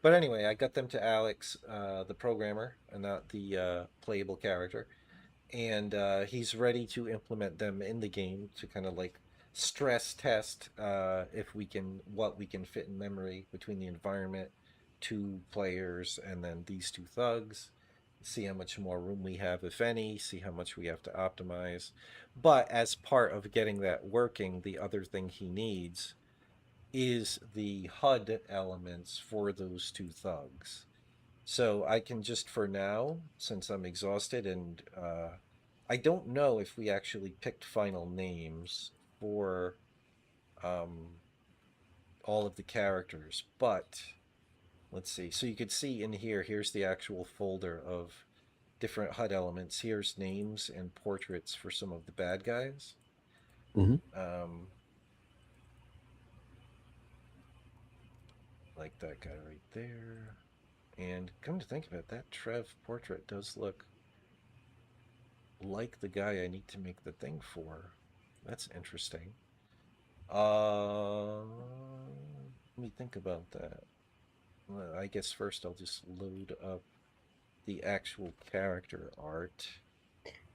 B: but anyway, I got them to Alex, the programmer, and not the playable character, and he's ready to implement them in the game to kind of like stress test if we can what we can fit in memory between the environment 2 players and then these 2 thugs, see how much more room we have, if any, see how much we have to optimize. But as part of getting that working, the other thing he needs is the HUD elements for those 2 thugs. So I can just, for now, since I'm exhausted, and I don't know if we actually picked final names for um, all of the characters, but let's see. So you could see in here, here's the actual folder of different HUD elements. Here's names and portraits for some of the bad guys.
A: Hmm.
B: Like that guy right there. And come to think of it, that Trev portrait does look like the guy I need to make the thing for. That's interesting. Let me think about that. Well, I guess first I'll just load up the actual character art.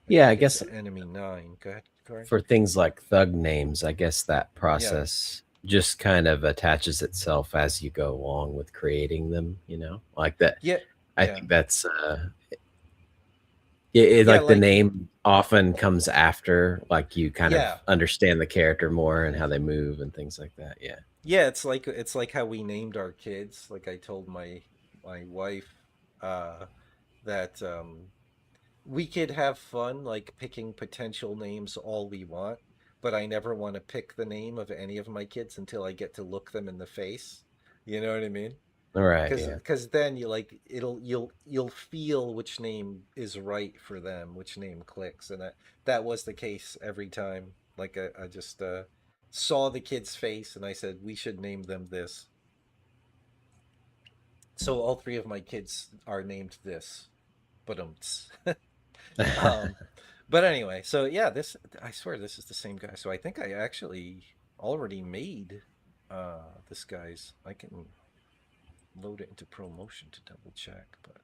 A: Yeah, I
B: Think it's
A: guess
B: enemy 9. Go ahead, Corey.
A: for things like thug names, I guess that
B: Yeah.
A: process just kind of attaches itself as you go along with creating them, like that.
B: Yeah.
A: I
B: Yeah.
A: think that's
B: Yeah,
A: like the
B: like
A: name often comes after, like you kind of
B: yeah.
A: understand the character more and how they move and things like that. Yeah.
B: Yeah, it's like how we named our kids. Like I told my wife uh that we could have fun like picking potential names all we want, but I never want to pick the name of any of my kids until I get to look them in the face. You know what I mean?
A: All right.
B: Because
A: Yeah.
B: then you like you'll feel which name is right for them, which name clicks, and that was the case every time. Like I just saw the kid's face and I said we should name them this. So all 3 of my kids are named this, but um, but anyway, so yeah, this I swear this is the same guy. So I think I actually already made this guy's. I can load it into ProMotion to double check, but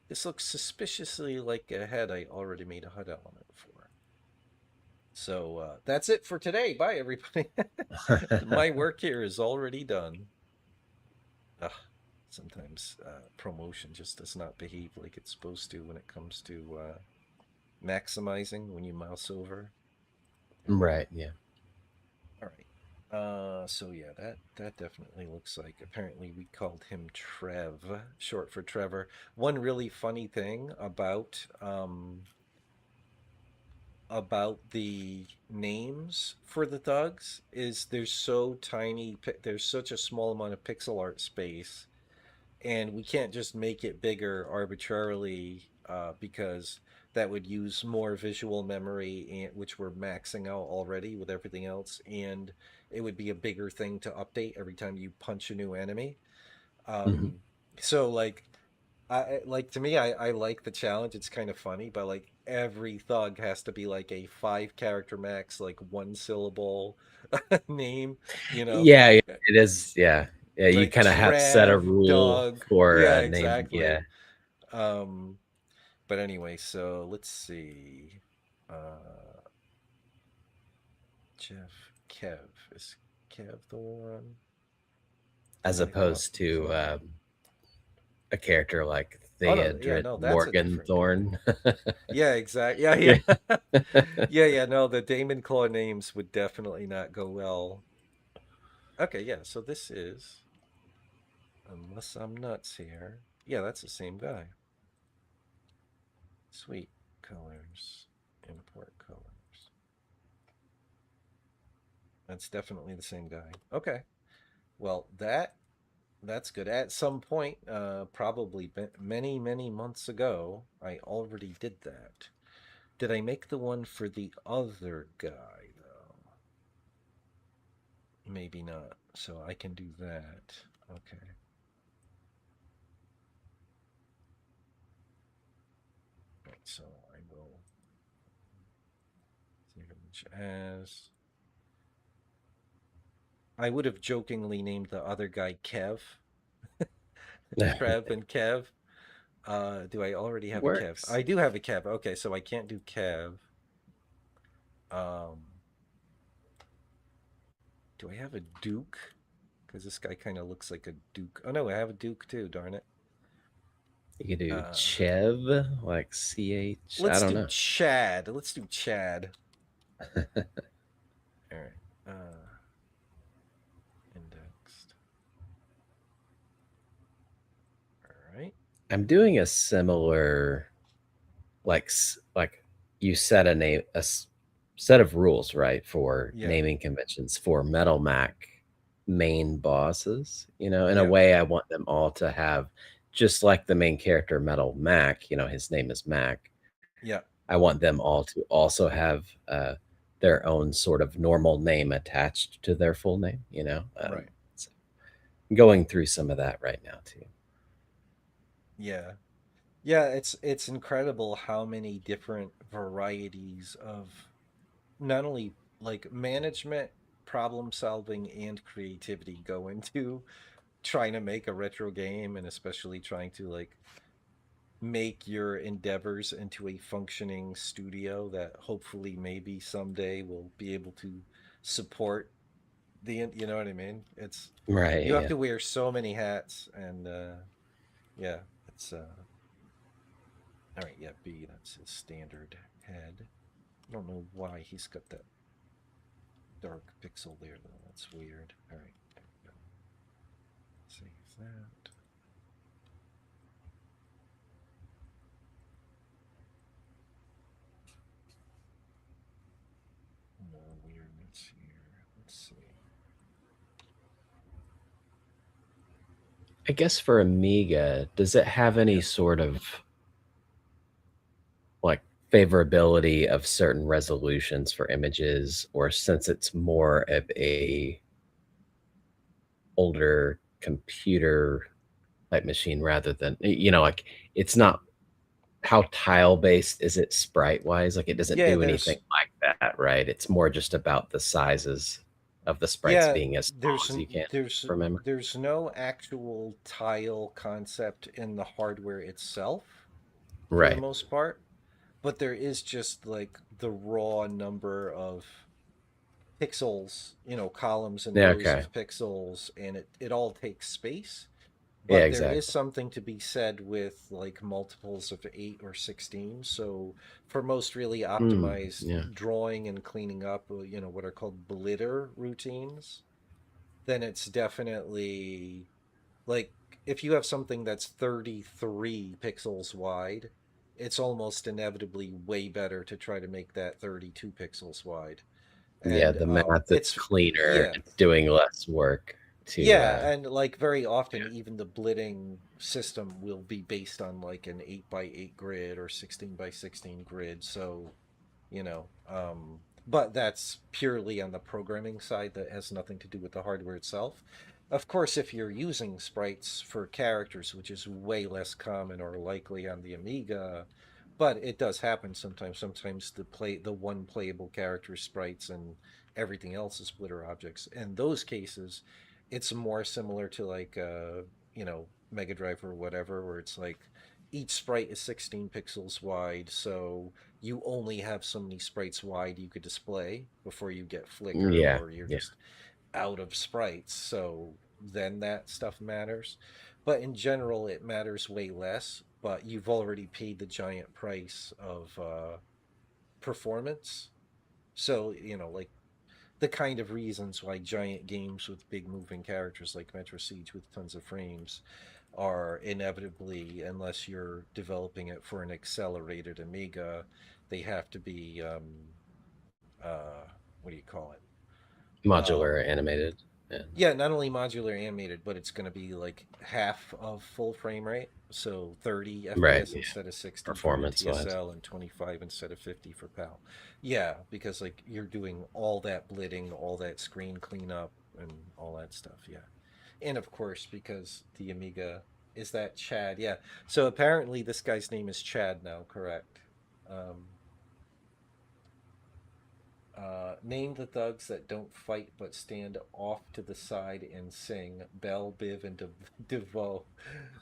B: this looks suspiciously like a head I already made a HUD element for. So that's it for today. Bye, everybody. My work here is already done. Ugh, sometimes ProMotion just does not behave like it's supposed to when it comes to maximizing when you mouse over.
A: Right. Yeah.
B: All right. So yeah, that definitely looks like. Apparently, we called him Trev, short for Trevor. One really funny thing about the names for the thugs is there's such a small amount of pixel art space, and we can't just make it bigger arbitrarily because that would use more visual memory, and which we're maxing out already with everything else, and it would be a bigger thing to update every time you punch a new enemy.
A: Hmm.
B: um so like like to me, I like the challenge. It's kind of funny, but like every thug has to be like a 5 character max, like 1 syllable name, you know,
A: Yeah. Yeah. It is. Yeah. Yeah. You
B: like
A: kind of have set a
B: Trev,
A: rule
B: Doug.
A: for
B: Yeah,
A: naming.
B: exactly.
A: Yeah.
B: Um, but anyway, so let's see. Jeff, Kev. Is Kev the one?
A: As
B: Might not
A: opposed
B: be.
A: to a character like
B: Oh no, yeah,
A: Theodred
B: no, that's a
A: Morgan
B: different guy.
A: Thorn.
B: Yeah, exactly. Yeah,
A: Yeah.
B: yeah. Yeah, yeah, no, the DaemonClaw names would definitely not go well. Okay, yeah, so this is, unless I'm nuts here. Yeah, that's the same guy. Sweet. Colors. Import colors. That's definitely the same guy. Okay. Well, that's good. At some point, probably many, many months ago, I already did that. Did I make the one for the other guy, though? Maybe not. So I can do that. Okay. Right, so I will save image as. I would have jokingly named the other guy Kev, Trev and Kev. Do I already have a Kev?
A: Works.
B: I do have a Kev. Okay, so I can't do Kev. Um, do I have a Duke? Because this guy kind of looks like a Duke. Oh no, I have a Duke too. Darn it.
A: You could do
B: Uh,
A: Chev, like CH. I
B: let's
A: don't
B: do
A: know.
B: Chad. Let's do Chad. All right. Indexed. All right.
A: I'm doing a similar, like you set a name, set of rules, right, for
B: Yeah.
A: naming conventions for Metal Mac main bosses. In a
B: Yeah.
A: way, I want them all to have, just like the main character Metal Mac. His name is Mac.
B: Yeah.
A: I want them all to also have their own sort of normal name attached to their full name.
B: Right.
A: So I'm going through some of that right now too.
B: Yeah. Yeah, it's incredible how many different varieties of not only like management, problem solving, and creativity go into trying to make a retro game, and especially trying to like make your endeavors into a functioning studio that hopefully maybe someday will be able to support you know what I mean? It's
A: Right.
B: you have
A: Yeah.
B: to wear so many hats, and yeah, it's all right, yeah, B, that's his standard head. I don't know why he's got that dark pixel there, though. That's weird. All right, there we go. Save that. No weirdness here. Let's see.
A: I guess for Amiga, does it have any
B: Yeah.
A: sort of like favorability of certain resolutions for images, or since it's more of a older computer type machine rather than like it's not, how tile based is it sprite wise? Like it doesn't
B: Yeah,
A: do anything like that, right? It's more just about the sizes of the sprites
B: yeah,
A: being as small as you can
B: there's
A: remember.
B: there's no actual tile concept in the hardware itself for the
A: Right.
B: most part, but there is just like the raw number of pixels, columns and
A: Yeah.
B: rows
A: Okay.
B: of pixels, and it all takes space.
A: Yeah.
B: But there is
A: Exactly.
B: something to be said with like multiples of 8 or 16. So for most really optimized
A: Yeah.
B: drawing and cleaning up, what are called blitter routines, then it's definitely like if you have something that's 33 pixels wide, it's almost inevitably way better to try to make that 32 pixels wide.
A: Yeah.
B: And
A: The math is
B: it's
A: cleaner.
B: yeah,
A: It's doing less work to.
B: yeah, and like very often, even the blitting system will be based on like an 8 by 8 grid or 16 by 16 grid. So, but that's purely on the programming side that has nothing to do with the hardware itself. Of course, if you're using sprites for characters, which is way less common or likely on the Amiga, but it does happen sometimes. Sometimes the one playable character sprites and everything else is splitter objects. In those cases, it's more similar to like Mega Drive or whatever, where it's like each sprite is 16 pixels wide, so you only have so many sprites wide you could display before you get flicker
A: Yeah.
B: or you're
A: Yeah.
B: just out of sprites. So then that stuff matters. But in general, it matters way less. But you've already paid the giant price of performance. So, like the kind of reasons why giant games with big moving characters like Metro Siege with tons of frames are inevitably, unless you're developing it for an accelerated Amiga, they have to be, what do you call it?
A: Modular
B: Um,
A: animated. Yeah.
B: Yeah, not only modular animated, but it's going to be like half of full frame rate. So 30
A: Right.
B: FPS
A: Yeah.
B: instead of 60 for your
A: Performance wise.
B: TSL and 25 instead of 50 for PAL. Yeah, because like you're doing all that blitting, all that screen cleanup, and all that stuff. Yeah. And of course, because the Amiga is that Chad. Yeah. So apparently this guy's name is Chad now, correct? Um, name the thugs that don't fight but stand off to the side and sing. Bell, Biv, and DeVoe.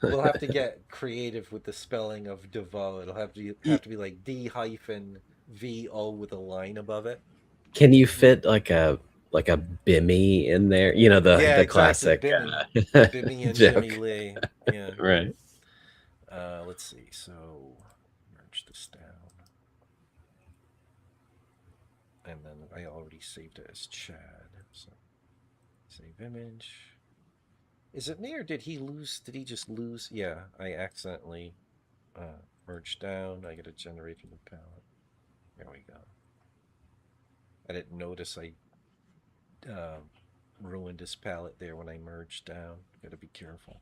B: We'll have to get creative with the spelling of DeVoe. It'll have to be like D hyphen VO with a line above it.
A: Can you fit like a like a Bimmy in there. You know,
B: Yeah,
A: the
B: exactly.
A: classic
B: Bimmy. Bimmy and Jimmy
A: joke.
B: Lee. Yeah.
A: Right.
B: Let's see. So merge this down. And then I already saved it as Chad. So save image. Is it me or did he lose? Did he just lose? Yeah, I accidentally merged down. I got to generate from the palette. There we go. I didn't notice I uh, ruined his palette there when I merged down. Got to be careful.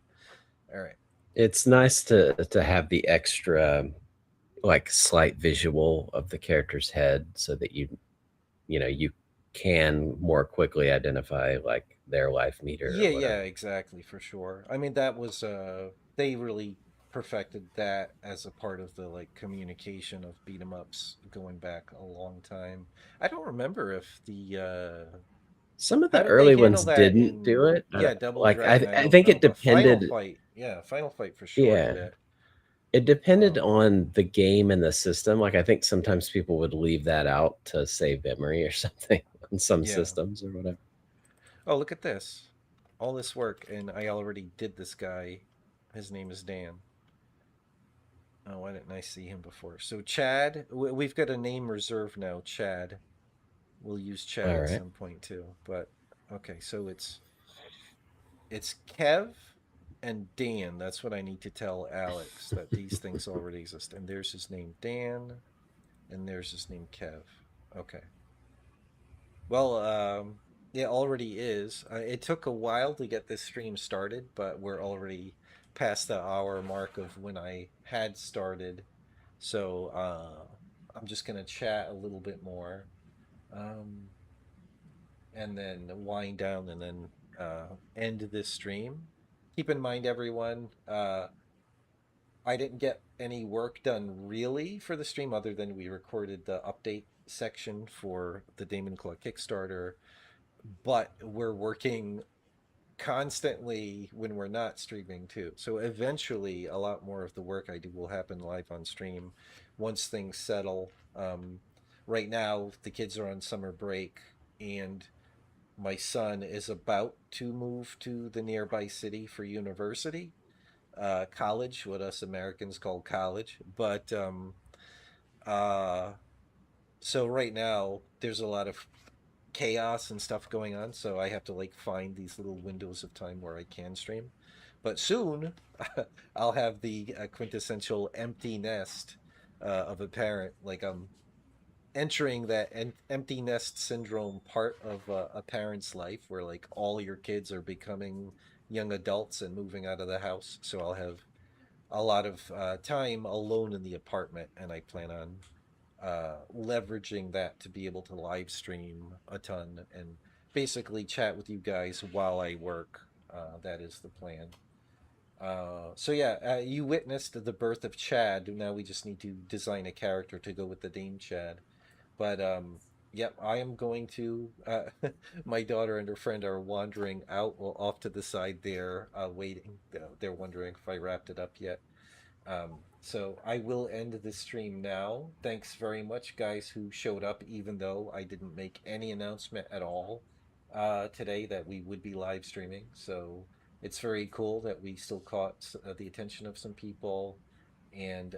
B: All right.
A: It's nice to have the extra like slight visual of the character's head so that you know you can more quickly identify like their life meter
B: Yeah,
A: or
B: yeah,
A: whatever.
B: exactly, for sure. I mean, that was they really perfected that as a part of the like communication of beat 'em ups going back a long time. I don't remember if the
A: Some of
B: how
A: the
B: did they
A: early
B: handle
A: ones
B: that
A: didn't
B: in
A: do it.
B: yeah, Double
A: Like
B: Dragon, I
A: I
B: don't
A: think
B: know,
A: it
B: but Final
A: depended.
B: Fight, yeah, Final Fight for sure did
A: Yeah,
B: it.
A: it depended
B: Um
A: on the game and the system. Like I think sometimes people would leave that out to save memory or something on some
B: yeah.
A: systems or whatever.
B: Oh, look at this. All this work and I already did this guy. His name is Dan. Oh, why didn't I see him before? So Chad, we've got a name reserved now, Chad. We'll use Chad
A: All
B: at
A: right.
B: some point too. But okay, so it's Kev and Dan. That's what I need to tell Alex that these things already exist. And there's his name Dan, and there's his name Kev. Okay. Well, it already is. It took a while to get this stream started, but we're already past the hour mark of when I had started. So I'm just gonna chat a little bit more. Um, and then wind down and then end this stream. Keep in mind, everyone, I didn't get any work done really for the stream other than we recorded the update section for the DaemonClaw Kickstarter, but we're working constantly when we're not streaming too. So eventually, a lot more of the work I do will happen live on stream once things settle. Right now, the kids are on summer break, and my son is about to move to the nearby city for university, college, what us Americans call college. But uh, so right now there's a lot of chaos and stuff going on, so I have to like find these little windows of time where I can stream. But soon, I'll have the quintessential empty nest of a parent. Like I'm entering that empty nest syndrome part of a parent's life where like all your kids are becoming young adults and moving out of the house. So I'll have a lot of time alone in the apartment, and I plan on leveraging that to be able to live stream a ton and basically chat with you guys while I work. That is the plan. So yeah, you witnessed the birth of Chad. Now we just need to design a character to go with the name Chad. But yep, I am going to. My daughter and her friend are wandering out, well, off to the side there, waiting. They're wondering if I wrapped it up yet. So I will end the stream now. Thanks very much, guys, who showed up, even though I didn't make any announcement at all today that we would be live streaming. So it's very cool that we still caught the attention of some people. And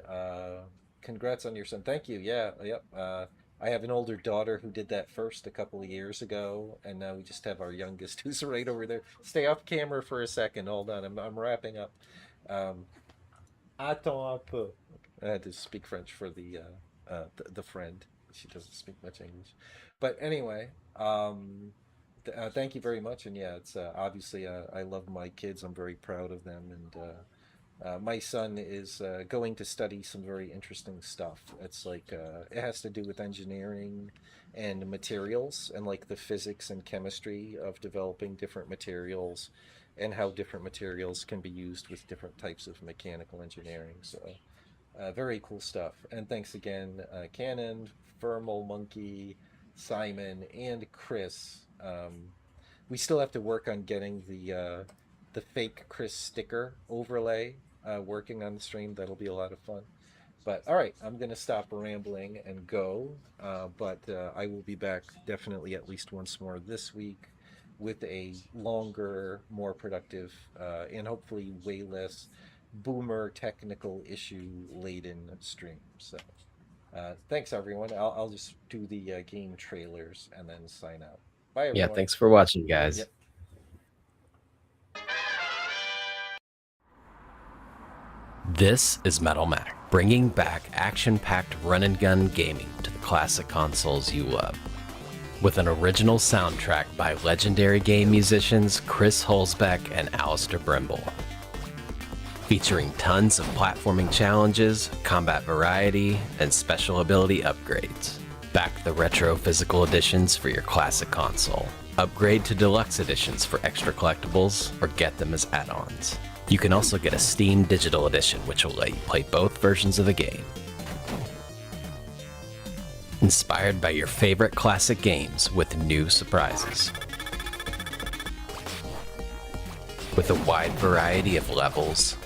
B: congrats on your son. Thank you. Yeah, yep. I have an older daughter who did that first a couple of years ago, and now we just have our youngest who's right over there. Stay off camera for a second. Hold on, I'm wrapping up. Um, Attends un peu. I had to speak French for the friend. She doesn't speak much English, but anyway, thank you very much. And yeah, it's obviously I love my kids. I'm very proud of them, and my son is going to study some very interesting stuff. It's like it has to do with engineering and materials and like the physics and chemistry of developing different materials and how different materials can be used with different types of mechanical engineering. So very cool stuff. And thanks again, Canon, Thermal Monkey, Simon, and Chris. We still have to work on getting the fake Chris sticker overlay working on the stream. That'll be a lot of fun. But all right, I'm going to stop rambling and go. But I will be back definitely at least once more this week with a longer, more productive, and hopefully way less boomer technical issue laden stream. So thanks, everyone. I'll just do the game trailers and then sign out. Bye, everyone.
A: Yeah, thanks for watching, guys.
B: Yep.
A: This is Metal Mac, bringing back action-packed run-and-gun gaming to the classic consoles you love. With an original soundtrack by legendary game musicians Chris Hulsbeck and Alistair Brimble. Featuring tons of platforming challenges, combat variety, and special ability upgrades. Back the retro physical editions for your classic console. Upgrade to deluxe editions for extra collectibles, or get them as add-ons. You can also get a Steam Digital Edition, which will let you play both versions of the game. Inspired by your favorite classic games with new surprises. With a wide variety of levels,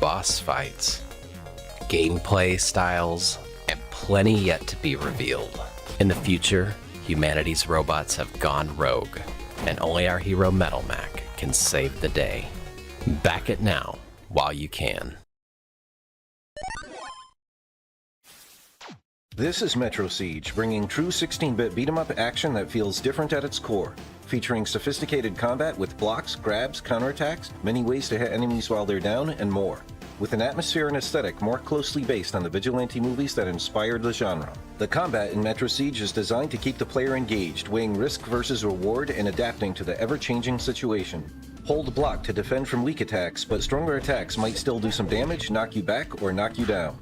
A: boss fights, gameplay styles, and plenty yet to be revealed. In the future, humanity's robots have gone rogue, and only our hero Metal Mac can save the day. Back it now, while you can.
B: This is Metro Siege, bringing true 16-bit beat-em-up action that feels different at its core. Featuring sophisticated combat with blocks, grabs, counterattacks, many ways to hit enemies while they're down, and more. With an atmosphere and aesthetic more closely based on the vigilante movies that inspired the genre. The combat in Metro Siege is designed to keep the player engaged, weighing risk versus reward and adapting to the ever-changing situation. Hold block to defend from weak attacks, but stronger attacks might still do some damage, knock you back, or knock you down.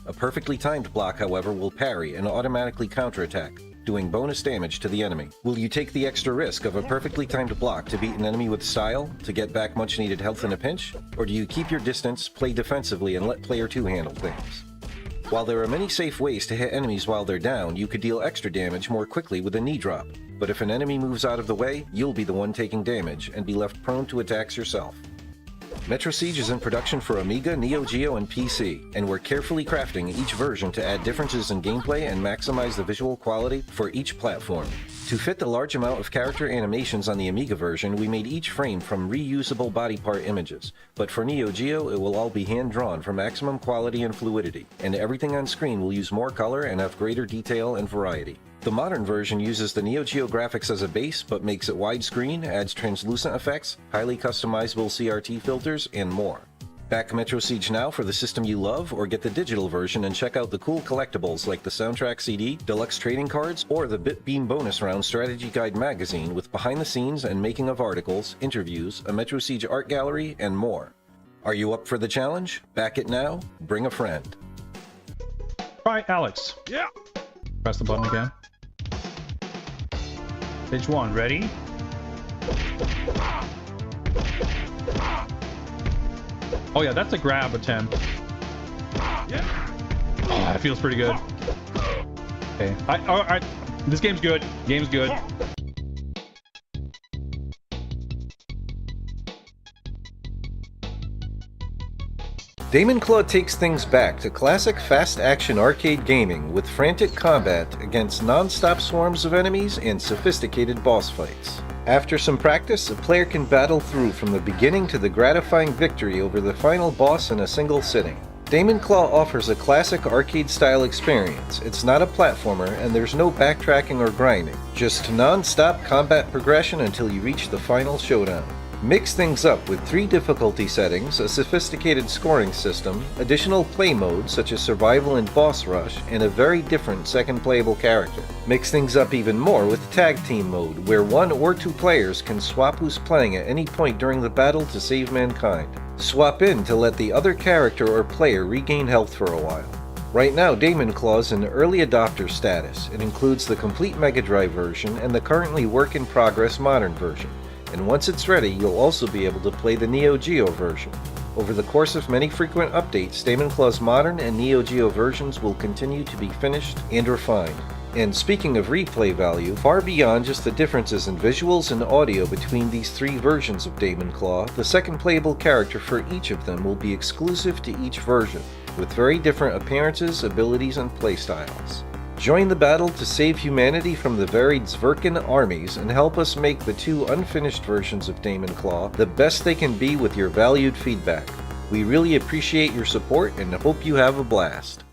B: A perfectly timed block, however, will parry and automatically counterattack, doing bonus damage to the enemy. Will you take the extra risk of a perfectly timed block to beat an enemy with style, to get back much needed health in a pinch? Or do you keep your distance, play defensively, and let player 2 handle things? While there are many safe ways to hit enemies while they're down, you could deal extra damage more quickly with a knee drop. But if an enemy moves out of the way, you'll be the one taking damage and be left prone to attacks yourself. Metro Siege is in production for Amiga, Neo Geo, and PC, and we're carefully crafting each version to add differences in gameplay and maximize the visual quality for each platform. To fit the large amount of character animations on the Amiga version, we made each frame from reusable body part images, but for Neo Geo it will all be hand-drawn for maximum quality and fluidity, and everything on screen will use more color and have greater detail and variety. The modern version uses the Neo Geo graphics as a base, but makes it widescreen, adds translucent effects, highly customizable CRT filters, and more. Back Metro Siege now for the system you love, or get the digital version and check out the cool collectibles like the soundtrack CD, deluxe trading cards, or the BitBeam Bonus Round Strategy Guide magazine with behind-the-scenes and making-of articles, interviews, a Metro Siege art gallery, and more. Are you up for the challenge? Back it now, bring a friend.
C: All right, Alex.
D: Yeah.
C: Press the button again. Stage 1, ready? Oh yeah, that's a grab attempt.
D: Yeah.
C: Oh, that feels pretty good. Okay. This game's good. Game's good.
B: DaemonClaw takes things back to classic fast-action arcade gaming with frantic combat against non-stop swarms of enemies and sophisticated boss fights. After some practice, a player can battle through from the beginning to the gratifying victory over the final boss in a single sitting. DaemonClaw offers a classic arcade-style experience. It's not a platformer, and there's no backtracking or grinding, just non-stop combat progression until you reach the final showdown. Mix things up with 3 difficulty settings, a sophisticated scoring system, additional play modes such as survival and boss rush, and a very different second playable character. Mix things up even more with tag team mode, where 1 or 2 players can swap who's playing at any point during the battle to save mankind. Swap in to let the other character or player regain health for a while. Right now, DaemonClaw is in early adopter status. It includes the complete Mega Drive version and the currently work-in-progress modern version. And once it's ready, you'll also be able to play the Neo Geo version. Over the course of many frequent updates, DaemonClaw's modern and Neo Geo versions will continue to be finished and refined. And speaking of replay value, far beyond just the differences in visuals and audio between these 3 versions of DaemonClaw, the second playable character for each of them will be exclusive to each version. with very different appearances, abilities, and playstyles. Join the battle to save humanity from the varied Zverkin armies and help us make the 2 unfinished versions of DaemonClaw the best they can be with your valued feedback. We really appreciate your support and hope you have a blast.